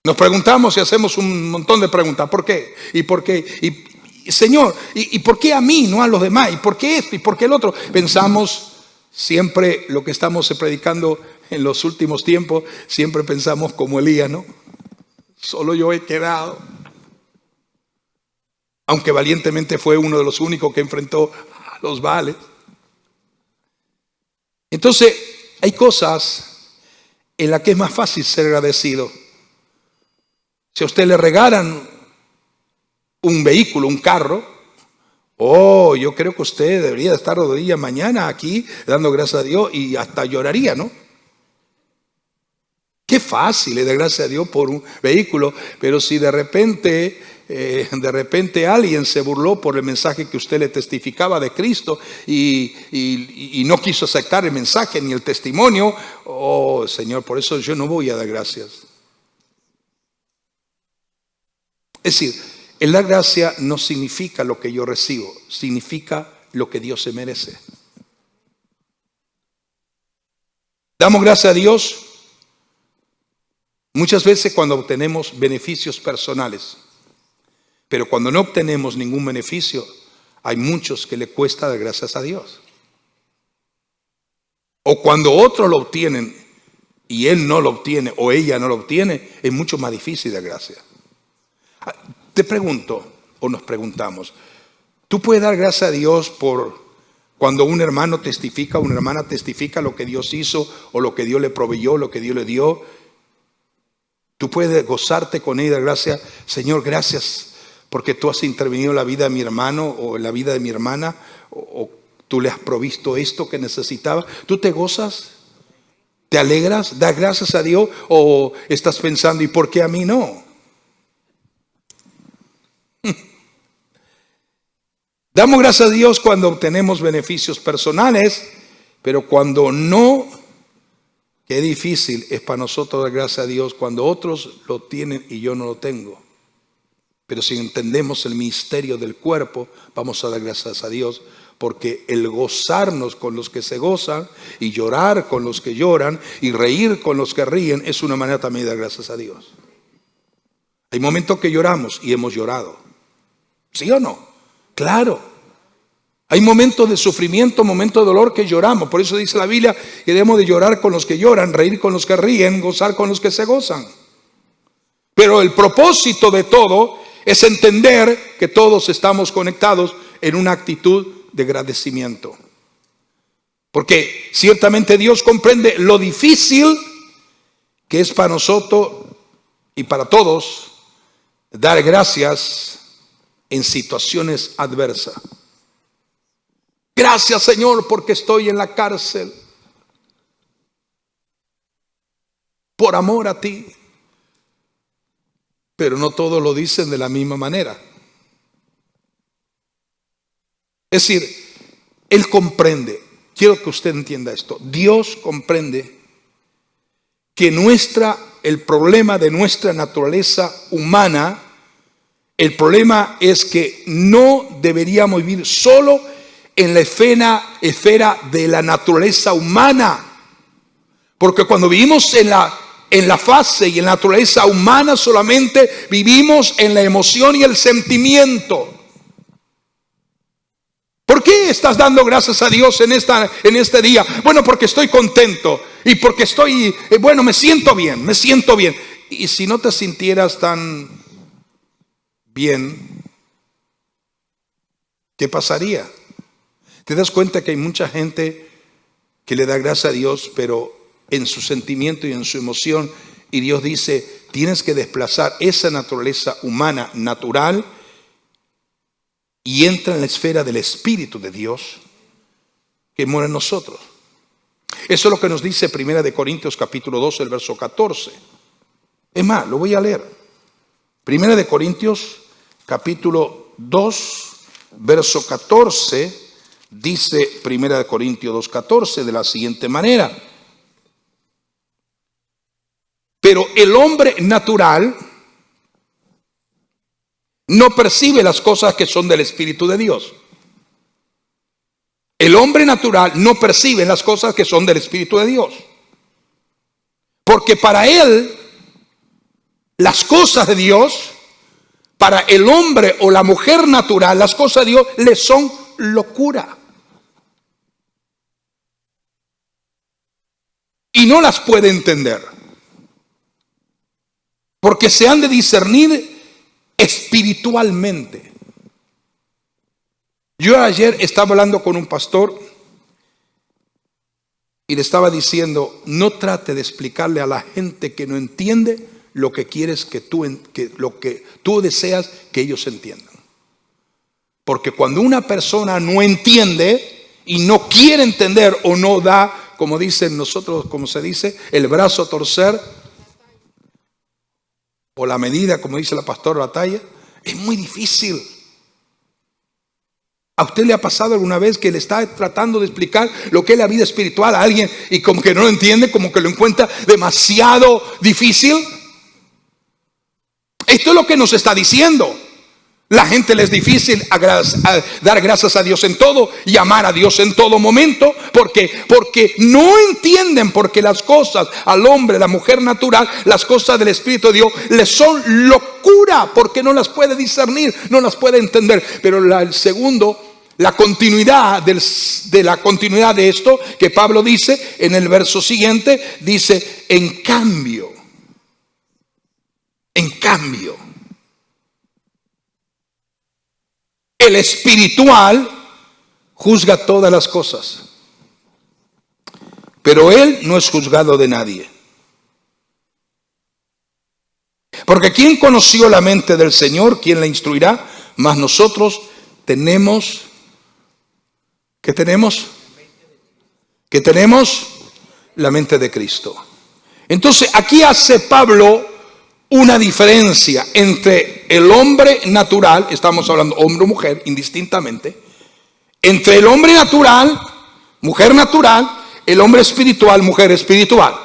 [SPEAKER 1] Nos preguntamos y hacemos un montón de preguntas. ¿Por qué? ¿Y por qué? Señor, ¿y por qué a mí, no a los demás? ¿Y por qué esto? ¿Y por qué el otro? Pensamos siempre lo que estamos predicando en los últimos tiempos, siempre pensamos como Elías, ¿no? Solo yo he quedado. Aunque valientemente fue uno de los únicos que enfrentó a los Baales. Entonces, hay cosas en las que es más fácil ser agradecido. Si a usted le regalan un vehículo, un carro, yo creo que usted debería estar rodillas mañana aquí dando gracias a Dios y hasta lloraría, ¿no? Qué fácil es dar gracias a Dios por un vehículo, pero si de repente alguien se burló por el mensaje que usted le testificaba de Cristo y no quiso aceptar el mensaje ni el testimonio, Señor, por eso yo no voy a dar gracias. Es decir, El dar gracia no significa lo que yo recibo, significa lo que Dios se merece. Damos gracias a Dios muchas veces cuando obtenemos beneficios personales, pero cuando no obtenemos ningún beneficio, hay muchos que le cuesta dar gracias a Dios. O cuando otros lo obtienen y él no lo obtiene o ella no lo obtiene, es mucho más difícil dar gracias. Te pregunto, o nos preguntamos, ¿tú puedes dar gracias a Dios por cuando un hermano testifica, una hermana testifica lo que Dios hizo o lo que Dios le proveyó, lo que Dios le dio? Tú puedes gozarte con ella, gracias, Señor, gracias porque tú has intervenido en la vida de mi hermano o en la vida de mi hermana, o tú le has provisto esto que necesitaba. ¿Tú te gozas? ¿Te alegras? ¿Das gracias a Dios? ¿O estás pensando, ¿y por qué a mí no? Damos gracias a Dios cuando obtenemos beneficios personales, pero cuando no, qué difícil es para nosotros dar gracias a Dios cuando otros lo tienen y yo no lo tengo. Pero si entendemos el misterio del cuerpo, vamos a dar gracias a Dios, porque el gozarnos con los que se gozan y llorar con los que lloran y reír con los que ríen es una manera también de dar gracias a Dios. Hay momentos que lloramos y hemos llorado. ¿Sí o no? Claro. Hay momentos de sufrimiento, momentos de dolor que lloramos. Por eso dice la Biblia que debemos de llorar con los que lloran, reír con los que ríen, gozar con los que se gozan. Pero el propósito de todo es entender que todos estamos conectados en una actitud de agradecimiento. Porque ciertamente Dios comprende lo difícil que es para nosotros y para todos dar gracias en situaciones adversas. Gracias, Señor, porque estoy en la cárcel por amor a ti. Pero no todos lo dicen de la misma manera. Es decir, Él comprende, quiero que usted entienda esto, Dios comprende que el problema de nuestra naturaleza humana, el problema es que no deberíamos vivir solo en la esfera de la naturaleza humana. Porque cuando vivimos en la fase y en la naturaleza humana solamente vivimos en la emoción y el sentimiento. ¿Por qué estás dando gracias a Dios en este día? Bueno, porque estoy contento y porque me siento bien, me siento bien. Y si no te sintieras tan bien, ¿qué pasaría? ¿Te das cuenta que hay mucha gente que le da gracias a Dios, pero en su sentimiento y en su emoción, y Dios dice, tienes que desplazar esa naturaleza humana natural y entra en la esfera del Espíritu de Dios que mora en nosotros? Eso es lo que nos dice 1 Corintios capítulo 2, el verso 14. Es más, lo voy a leer. 1 Corintios capítulo 2, verso 14, dice 1 Corintios 2, 14 de la siguiente manera. Pero el hombre natural no percibe las cosas que son del Espíritu de Dios. El hombre natural no percibe las cosas que son del Espíritu de Dios. Porque para él, las cosas de Dios, para el hombre o la mujer natural, las cosas de Dios le son locura. Y no las puede entender. Porque se han de discernir espiritualmente. Yo ayer estaba hablando con un pastor y le estaba diciendo, no trate de explicarle a la gente que no entiende lo que quieres lo que tú deseas que ellos entiendan. Porque cuando una persona no entiende y no quiere entender o no da, como dicen nosotros, como se dice, el brazo a torcer, o la medida, como dice la pastora, la talla, es muy difícil. ¿A usted le ha pasado alguna vez que le está tratando de explicar lo que es la vida espiritual a alguien y como que no lo entiende, como que lo encuentra demasiado difícil? Esto es lo que nos está diciendo. La gente le es difícil dar gracias a Dios en todo y amar a Dios en todo momento, porque no entienden, porque las cosas al hombre, la mujer natural, las cosas del Espíritu de Dios les son locura, porque no las puede discernir, no las puede entender. Pero el segundo, la continuidad de la continuidad de esto que Pablo dice en el verso siguiente, dice: en cambio, el espiritual juzga todas las cosas, pero él no es juzgado de nadie. Porque ¿quién conoció la mente del Señor? ¿Quién la instruirá? Mas nosotros tenemos, ¿qué tenemos? Que tenemos la mente de Cristo. Entonces aquí hace Pablo una diferencia entre el hombre natural, estamos hablando hombre o mujer indistintamente, entre el hombre natural, mujer natural, el hombre espiritual, mujer espiritual.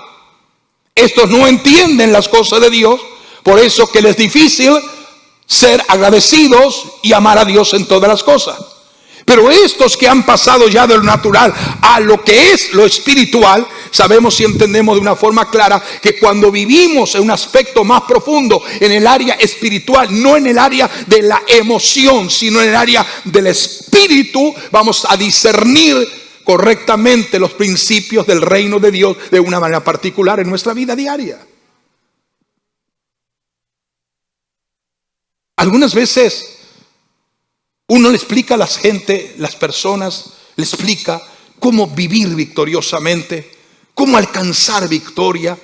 [SPEAKER 1] Estos no entienden las cosas de Dios, por eso que les es difícil ser agradecidos y amar a Dios en todas las cosas. Pero estos que han pasado ya de lo natural a lo que es lo espiritual, sabemos y entendemos de una forma clara que cuando vivimos en un aspecto más profundo en el área espiritual, no en el área de la emoción, sino en el área del espíritu, vamos a discernir correctamente los principios del reino de Dios de una manera particular en nuestra vida diaria. Algunas veces uno le explica a la gente, las personas, le explica cómo vivir victoriosamente, cómo alcanzar victoria,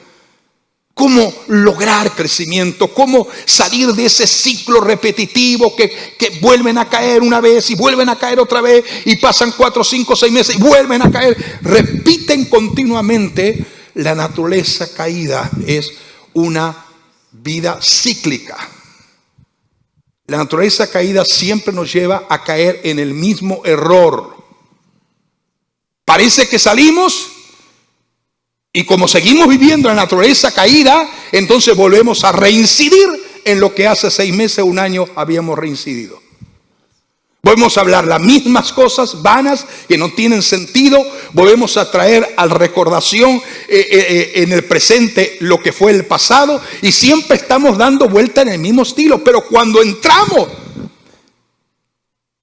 [SPEAKER 1] cómo lograr crecimiento, cómo salir de ese ciclo repetitivo que vuelven a caer una vez y vuelven a caer otra vez y pasan 4, 5, 6 meses y vuelven a caer. Repiten continuamente. La naturaleza caída es una vida cíclica. La naturaleza caída siempre nos lleva a caer en el mismo error. Parece que salimos y como seguimos viviendo la naturaleza caída, entonces volvemos a reincidir en lo que hace 6 meses, 1 año habíamos reincidido. Volvemos a hablar las mismas cosas vanas que no tienen sentido. Volvemos a traer a recordación en el presente lo que fue el pasado. Y siempre estamos dando vuelta en el mismo estilo. Pero cuando entramos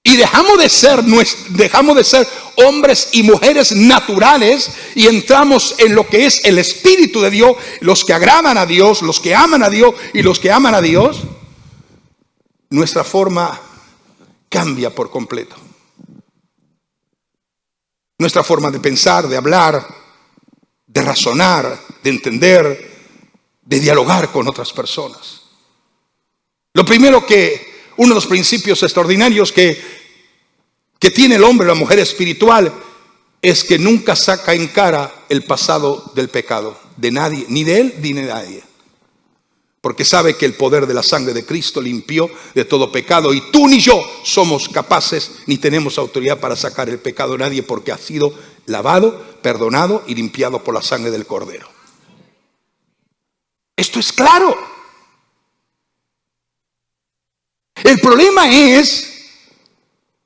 [SPEAKER 1] y dejamos de ser hombres y mujeres naturales y entramos en lo que es el Espíritu de Dios, los que agradan a Dios, los que aman a Dios y los que aman a Dios, nuestra forma cambia por completo. Nuestra forma de pensar, de hablar, de razonar, de entender, de dialogar con otras personas. Lo primero uno de los principios extraordinarios que tiene el hombre o la mujer espiritual es que nunca saca en cara el pasado del pecado, de nadie, ni de él ni de nadie. Porque sabe que el poder de la sangre de Cristo limpió de todo pecado. Y tú ni yo somos capaces ni tenemos autoridad para sacar el pecado de nadie, porque ha sido lavado, perdonado y limpiado por la sangre del Cordero. Esto es claro. El problema es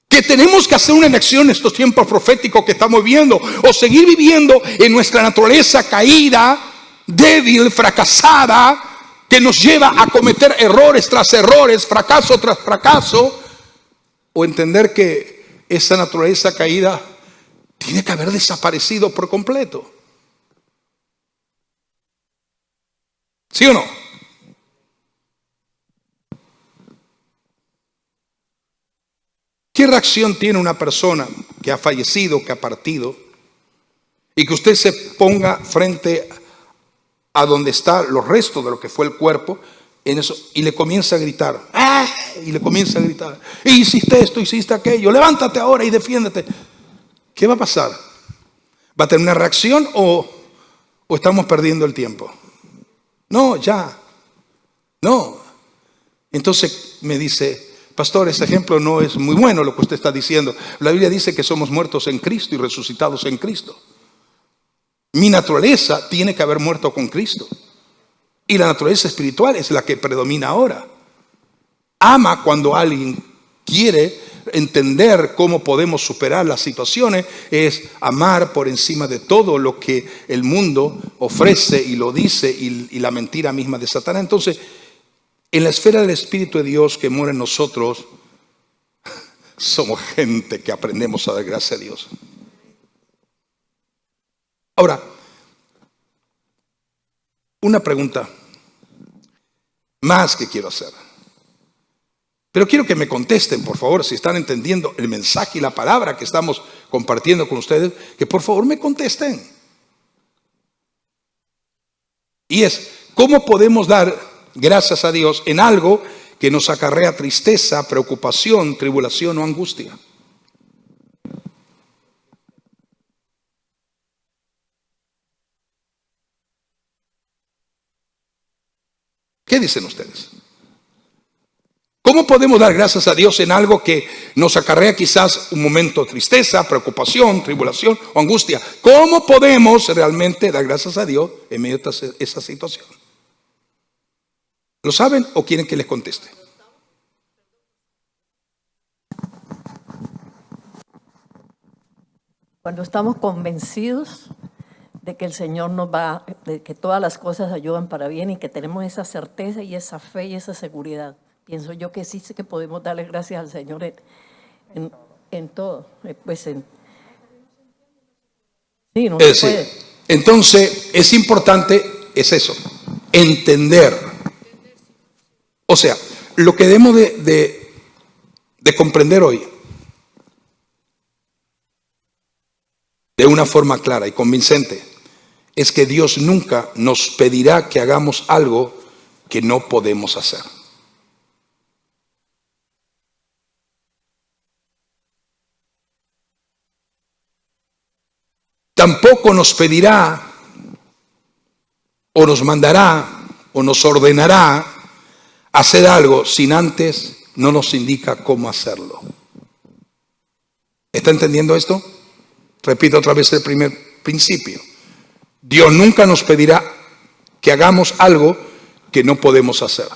[SPEAKER 1] que tenemos que hacer una elección en estos tiempos proféticos que estamos viviendo, o seguir viviendo en nuestra naturaleza caída, débil, fracasada, que nos lleva a cometer errores tras errores, fracaso tras fracaso, o entender que esa naturaleza caída tiene que haber desaparecido por completo. ¿Sí o no? ¿Qué reacción tiene una persona que ha fallecido, que ha partido, y que usted se ponga frente a donde está los restos de lo que fue el cuerpo, en eso, y le comienza a gritar, ¡ah! Y le comienza a gritar, hiciste esto, hiciste aquello, levántate ahora y defiéndete? ¿Qué va a pasar? ¿Va a tener una reacción o estamos perdiendo el tiempo? No, ya, no. Entonces me dice, pastor, ese ejemplo no es muy bueno lo que usted está diciendo. La Biblia dice que somos muertos en Cristo y resucitados en Cristo. Mi naturaleza tiene que haber muerto con Cristo. Y la naturaleza espiritual es la que predomina ahora. ama cuando alguien quiere entender cómo podemos superar las situaciones, es amar por encima de todo lo que el mundo ofrece y lo dice y la mentira misma de Satanás. Entonces, en la esfera del Espíritu de Dios que mora en nosotros, somos gente que aprendemos a dar gracias a Dios. Ahora, una pregunta más que quiero hacer. Pero quiero que me contesten, por favor, si están entendiendo el mensaje y la palabra que estamos compartiendo con ustedes, que por favor me contesten. Y es, ¿cómo podemos dar gracias a Dios en algo que nos acarrea tristeza, preocupación, tribulación o angustia? ¿Qué dicen ustedes? ¿Cómo podemos dar gracias a Dios en algo que nos acarrea quizás un momento de tristeza, preocupación, tribulación o angustia? ¿Cómo podemos realmente dar gracias a Dios en medio de esa situación? ¿Lo saben o quieren que les conteste?
[SPEAKER 2] Cuando estamos convencidos de que el Señor de que todas las cosas ayudan para bien y que tenemos esa certeza y esa fe y esa seguridad. Pienso yo que sí que podemos darle gracias al Señor en todo. Sí, no se puede.
[SPEAKER 1] Entonces, es importante, es eso, entender. O sea, lo que debemos de comprender hoy, de una forma clara y convincente, es que Dios nunca nos pedirá que hagamos algo que no podemos hacer. Tampoco nos pedirá o nos mandará o nos ordenará hacer algo sin antes no nos indica cómo hacerlo. ¿Está entendiendo esto? Repito otra vez el primer principio. Dios nunca nos pedirá que hagamos algo que no podemos hacer.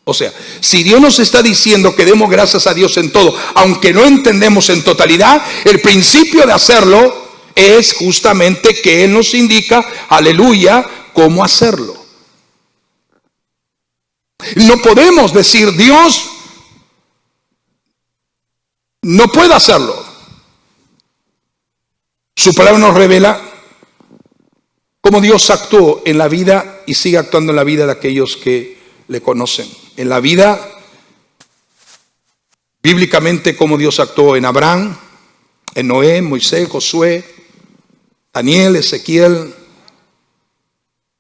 [SPEAKER 1] O sea, si Dios nos está diciendo que demos gracias a Dios en todo, aunque no entendemos en totalidad, el principio de hacerlo es justamente que Él nos indica, aleluya, cómo hacerlo. No podemos decir, Dios no puede hacerlo. Su palabra nos revela cómo Dios actuó en la vida y sigue actuando en la vida de aquellos que le conocen. En la vida, bíblicamente, cómo Dios actuó en Abraham, en Noé, Moisés, Josué, Daniel, Ezequiel,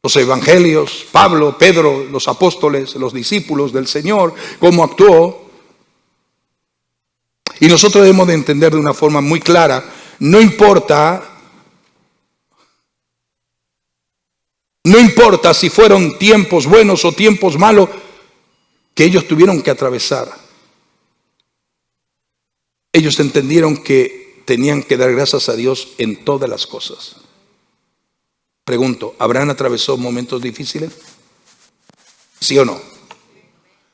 [SPEAKER 1] los evangelios, Pablo, Pedro, los apóstoles, los discípulos del Señor, cómo actuó. Y nosotros debemos de entender de una forma muy clara, no importa si fueron tiempos buenos o tiempos malos que ellos tuvieron que atravesar. Ellos entendieron que tenían que dar gracias a Dios en todas las cosas. Pregunto, ¿Abraham atravesó momentos difíciles? ¿Sí o no?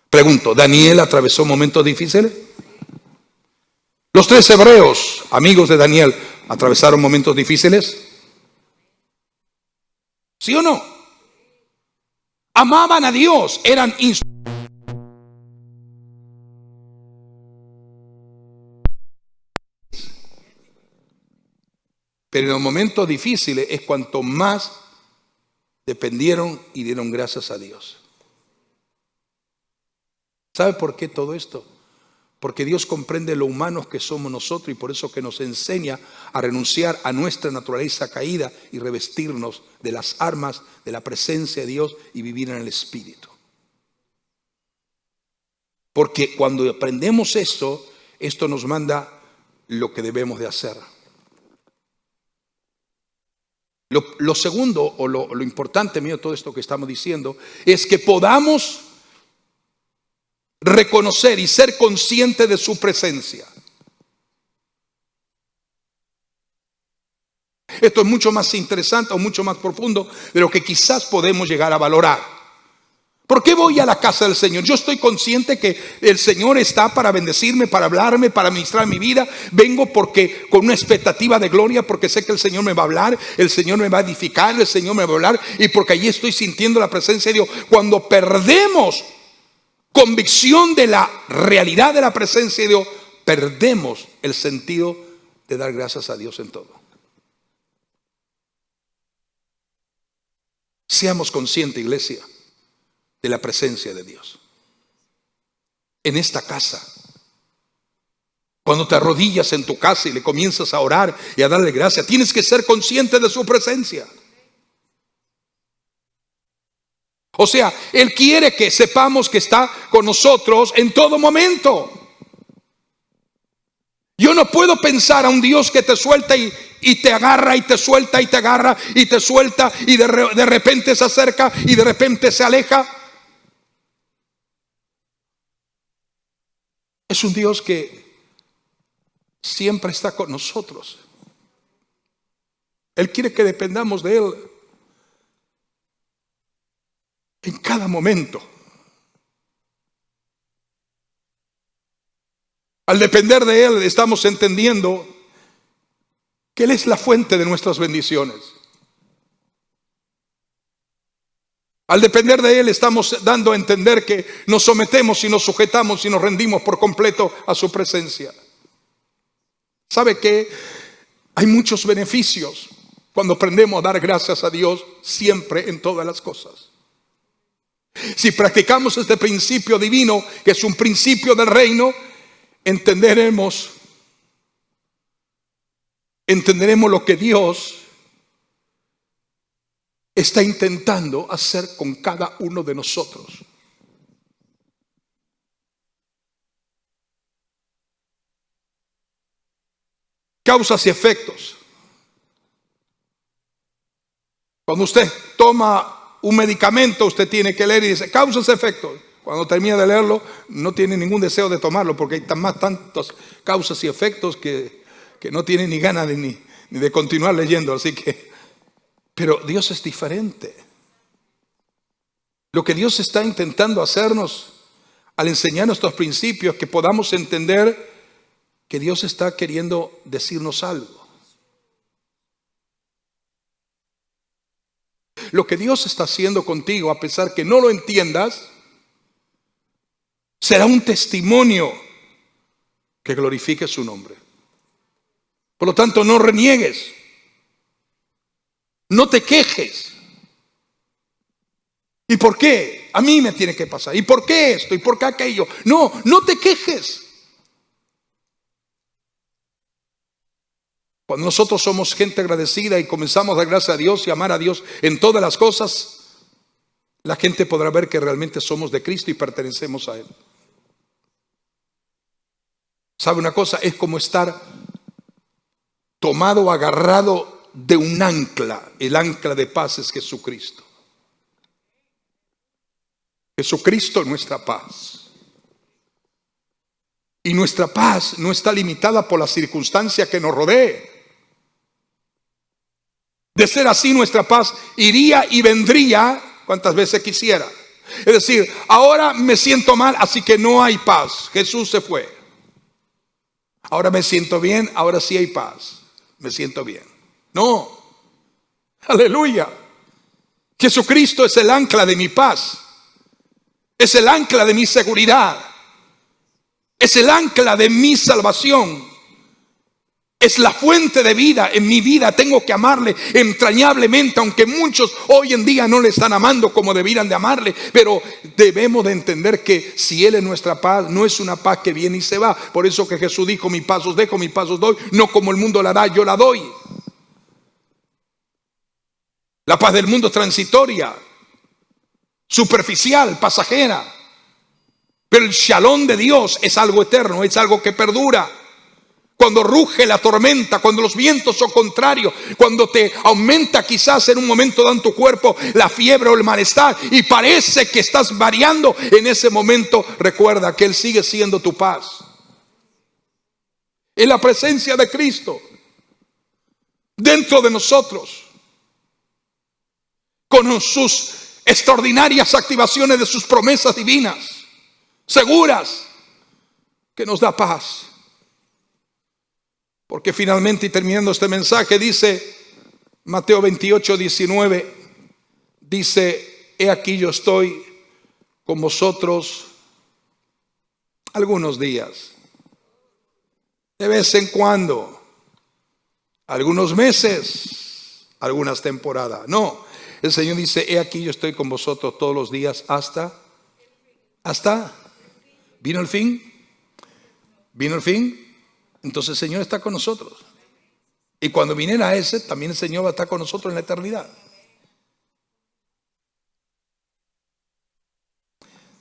[SPEAKER 1] Pregunto, ¿Daniel atravesó momentos difíciles? Los 3 hebreos, amigos de Daniel, ¿atravesaron momentos difíciles? ¿Sí o no? Amaban a Dios, eran pero en los momentos difíciles es cuanto más dependieron y dieron gracias a Dios. ¿Sabe por qué todo esto? Porque Dios comprende lo humanos que somos nosotros y por eso que nos enseña a renunciar a nuestra naturaleza caída y revestirnos de las armas de la presencia de Dios y vivir en el Espíritu. Porque cuando aprendemos esto nos manda lo que debemos de hacer. Lo segundo o lo importante mío de todo esto que estamos diciendo es que podamos reconocer y ser conscientes de su presencia. Esto es mucho más interesante o mucho más profundo de lo que quizás podemos llegar a valorar. ¿Por qué voy a la casa del Señor? Yo estoy consciente que el Señor está para bendecirme, para hablarme, para ministrar mi vida. Vengo porque con una expectativa de gloria, porque sé que el Señor me va a hablar, el Señor me va a edificar, el Señor me va a hablar, y porque allí estoy sintiendo la presencia de Dios. Cuando perdemos convicción de la realidad de la presencia de Dios, perdemos el sentido de dar gracias a Dios en todo. Seamos conscientes, iglesia, de la presencia de Dios en esta casa. Cuando te arrodillas en tu casa y le comienzas a orar y a darle gracias, tienes que ser consciente de su presencia. O sea, Él quiere que sepamos que está con nosotros en todo momento. Yo no puedo pensar a un Dios que te suelta y te agarra y te suelta y te agarra y te suelta y de repente se acerca y de repente se aleja. Es un Dios que siempre está con nosotros. Él quiere que dependamos de Él en cada momento. Al depender de Él, estamos entendiendo que Él es la fuente de nuestras bendiciones. Al depender de Él, estamos dando a entender que nos sometemos y nos sujetamos y nos rendimos por completo a su presencia. ¿Sabe qué? Hay muchos beneficios cuando aprendemos a dar gracias a Dios siempre en todas las cosas. Si practicamos este principio divino, que es un principio del reino, entenderemos lo que Dios está intentando hacer con cada uno de nosotros. Causas y efectos. Cuando usted toma un medicamento, usted tiene que leer y dice causas y efectos. Cuando termina de leerlo, no tiene ningún deseo de tomarlo, porque hay tantas causas y efectos que no tiene ni ganas ni de continuar leyendo. Así que, pero Dios es diferente. Lo que Dios está intentando hacernos al enseñarnos estos principios, que podamos entender que Dios está queriendo decirnos algo. Lo que Dios está haciendo contigo, a pesar que no lo entiendas, será un testimonio que glorifique su nombre. Por lo tanto, no reniegues, no te quejes. ¿Y por qué? A mí me tiene que pasar. ¿Y por qué esto? ¿Y por qué aquello? No te quejes. Cuando nosotros somos gente agradecida y comenzamos a dar gracias a Dios y amar a Dios en todas las cosas, la gente podrá ver que realmente somos de Cristo y pertenecemos a Él. ¿Sabe una cosa? Es como estar tomado, agarrado de un ancla. El ancla de paz es Jesucristo. Jesucristo es nuestra paz. Y nuestra paz no está limitada por la circunstancia que nos rodee. De ser así, nuestra paz iría y vendría cuantas veces quisiera. Es decir, ahora me siento mal, así que no hay paz. Jesús se fue. Ahora me siento bien, ahora sí hay paz. Me siento bien. No. Aleluya. Jesucristo es el ancla de mi paz. Es el ancla de mi seguridad. Es el ancla de mi salvación. Es la fuente de vida en mi vida. Tengo que amarle entrañablemente, aunque muchos hoy en día no le están amando como debieran de amarle. Pero debemos de entender que si Él es nuestra paz, no es una paz que viene y se va. Por eso que Jesús dijo: mi paz os dejo, mi paz os doy. No como el mundo la da, yo la doy. La paz del mundo es transitoria, superficial, pasajera. Pero el shalom de Dios es algo eterno, es algo que perdura. Cuando ruge la tormenta, cuando los vientos son contrarios, cuando te aumenta quizás en un momento dado en tu cuerpo la fiebre o el malestar y parece que estás variando, en ese momento recuerda que Él sigue siendo tu paz. En la presencia de Cristo dentro de nosotros, con sus extraordinarias activaciones de sus promesas divinas, seguras, que nos da paz. Porque finalmente, y terminando este mensaje, dice Mateo 28, 19, dice: he aquí yo estoy con vosotros algunos días, de vez en cuando, algunos meses, algunas temporadas. No, el Señor dice: he aquí yo estoy con vosotros todos los días hasta, ¿vino el fin? ¿Vino el fin? Entonces el Señor está con nosotros. Y cuando viniera ese, también el Señor va a estar con nosotros en la eternidad.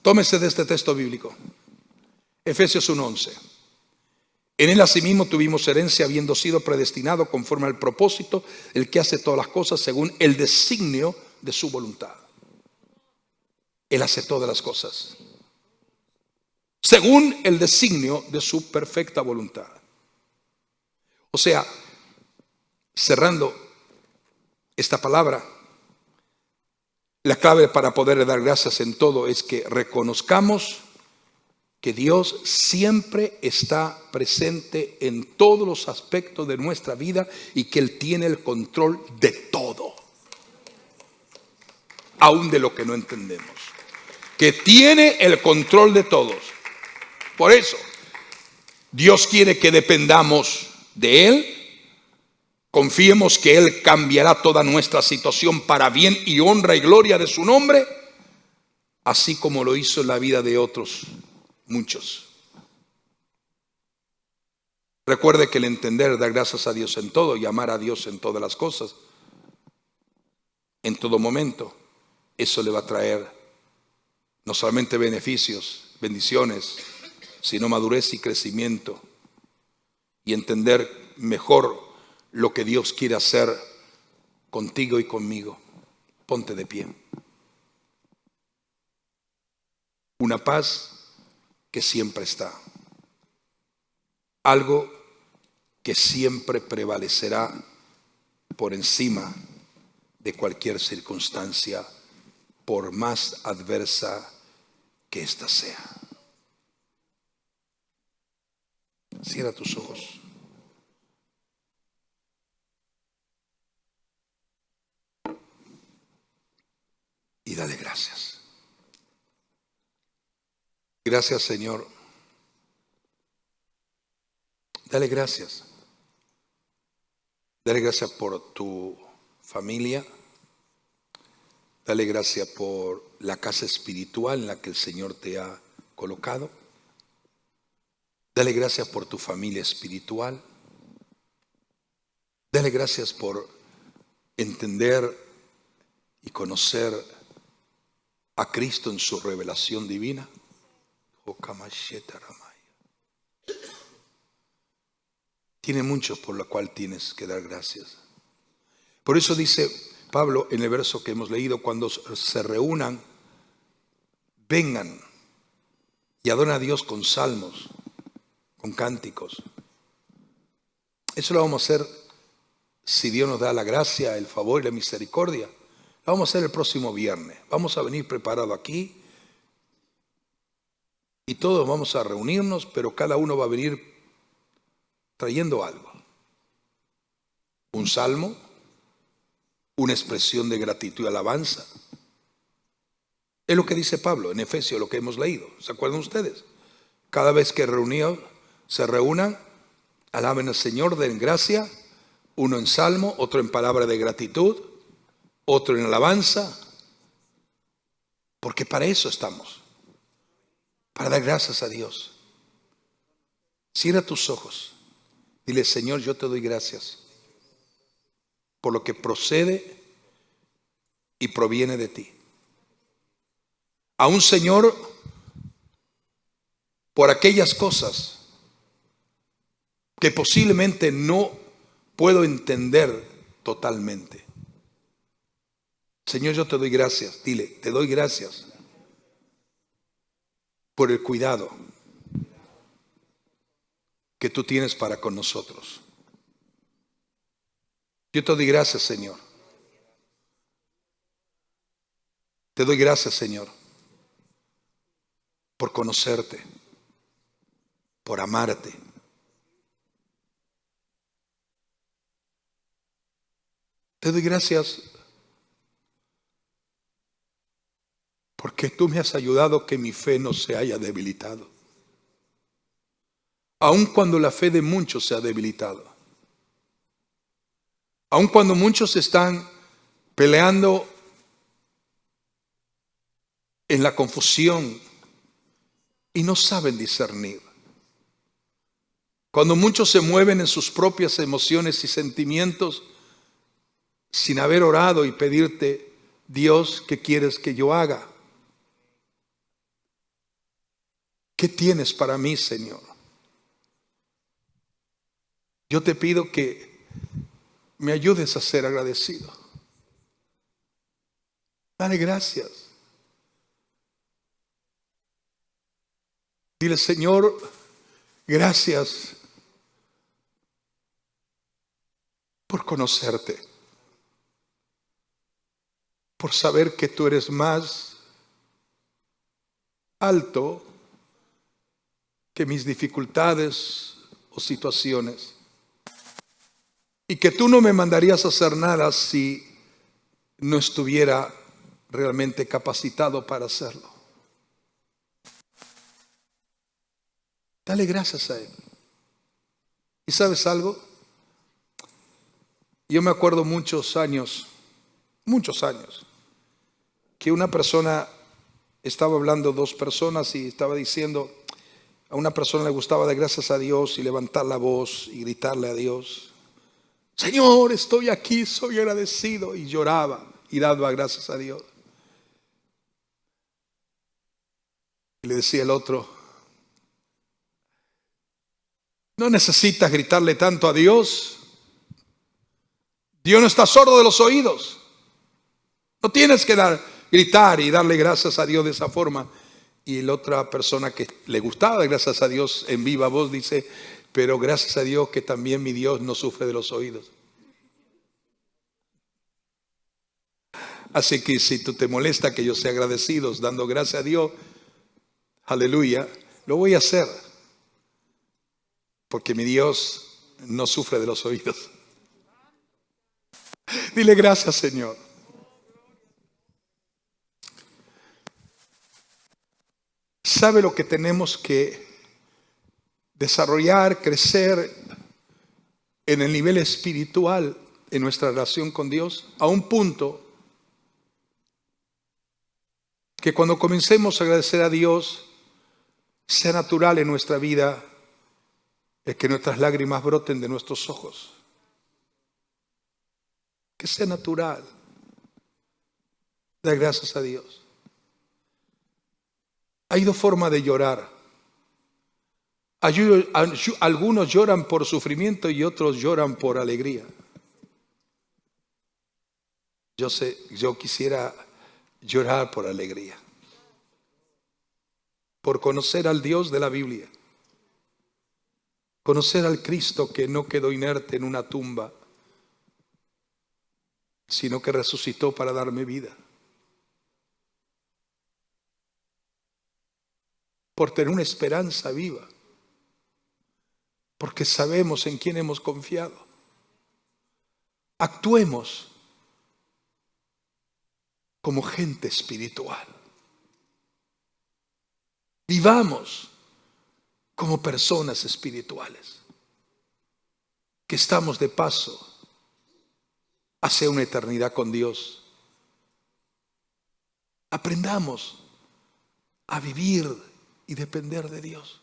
[SPEAKER 1] Tómese de este texto bíblico, Efesios 1:11. En él asimismo tuvimos herencia, habiendo sido predestinado conforme al propósito, el que hace todas las cosas según el designio de su voluntad. Él hace todas las cosas según el designio de su perfecta voluntad. O sea, cerrando esta palabra, la clave para poder dar gracias en todo es que reconozcamos que Dios siempre está presente en todos los aspectos de nuestra vida y que Él tiene el control de todo, aún de lo que no entendemos, que tiene el control de todos. Por eso, Dios quiere que dependamos de Él, confiemos que Él cambiará toda nuestra situación para bien y honra y gloria de su nombre, así como lo hizo en la vida de otros muchos. Recuerde que el entender, dar gracias a Dios en todo y amar a Dios en todas las cosas, en todo momento, eso le va a traer no solamente beneficios, bendiciones, sino madurez y crecimiento, y entender mejor lo que Dios quiere hacer contigo y conmigo. Ponte de pie. Una paz que siempre está, algo que siempre prevalecerá por encima de cualquier circunstancia, por más adversa que ésta sea. Cierra tus ojos. Y dale gracias. Gracias, Señor. Dale gracias. Dale gracias por tu familia. Dale gracias por la casa espiritual en la que el Señor te ha colocado. Dale gracias por tu familia espiritual. Dale gracias por entender y conocer a Cristo en su revelación divina. Tiene mucho por lo cual tienes que dar gracias. Por eso dice Pablo en el verso que hemos leído: cuando se reúnan, vengan y adoren a Dios con salmos, con cánticos. Eso lo vamos a hacer si Dios nos da la gracia, el favor y la misericordia. Lo vamos a hacer el próximo viernes. Vamos a venir preparados aquí y todos vamos a reunirnos, pero cada uno va a venir trayendo algo. Un salmo, una expresión de gratitud y alabanza. Es lo que dice Pablo en Efesios, lo que hemos leído. ¿Se acuerdan ustedes? Cada vez que se reúnan, alaben al Señor, den gracia, uno en salmo, otro en palabra de gratitud, otro en alabanza, porque para eso estamos, para dar gracias a Dios. Cierra tus ojos, dile: Señor, yo te doy gracias por lo que procede y proviene de ti. Aún, Señor, por aquellas cosas que posiblemente no puedo entender totalmente. Señor, yo te doy gracias. Dile: te doy gracias por el cuidado que tú tienes para con nosotros. Yo te doy gracias, Señor, Te doy gracias, Señor, por conocerte, por amarte. Te doy gracias porque tú me has ayudado que mi fe no se haya debilitado. Aun cuando la fe de muchos se ha debilitado. Aun cuando muchos están peleando en la confusión y no saben discernir. Cuando muchos se mueven en sus propias emociones y sentimientos sin haber orado y pedirte, Dios, ¿qué quieres que yo haga? ¿Qué tienes para mí, Señor? Yo te pido que me ayudes a ser agradecido. Dale gracias. Dile, Señor, gracias por conocerte, por saber que tú eres más alto que mis dificultades o situaciones, y que tú no me mandarías a hacer nada si no estuviera realmente capacitado para hacerlo. Dale gracias a Él. ¿Y sabes algo? Yo me acuerdo muchos años, que una persona estaba hablando, dos personas, y estaba diciendo, a una persona le gustaba dar gracias a Dios y levantar la voz y gritarle a Dios, Señor, estoy aquí, soy agradecido, y lloraba y daba gracias a Dios. Y le decía el otro, no necesitas gritarle tanto a Dios. Dios no está sordo de los oídos. No tienes que gritar y darle gracias a Dios de esa forma. Y la otra persona que le gustaba dar gracias a Dios en viva voz dice, pero gracias a Dios que también mi Dios no sufre de los oídos. Así que si tú te molesta que yo sea agradecido dando gracias a Dios, aleluya, lo voy a hacer. Porque mi Dios no sufre de los oídos. Dile gracias, Señor. ¿Sabe lo que tenemos que desarrollar, crecer en el nivel espiritual en nuestra relación con Dios? A un punto que cuando comencemos a agradecer a Dios, sea natural en nuestra vida el que nuestras lágrimas broten de nuestros ojos. Que sea natural. Dar gracias a Dios. Hay dos formas de llorar. Algunos lloran por sufrimiento y otros lloran por alegría. Yo quisiera llorar por alegría. Por conocer al Dios de la Biblia. Conocer al Cristo que no quedó inerte en una tumba, sino que resucitó para darme vida. Por tener una esperanza viva. Porque sabemos en quién hemos confiado. Actuemos como gente espiritual. Vivamos como personas espirituales. Que estamos de paso hacia una eternidad con Dios. Aprendamos a vivir y depender de Dios.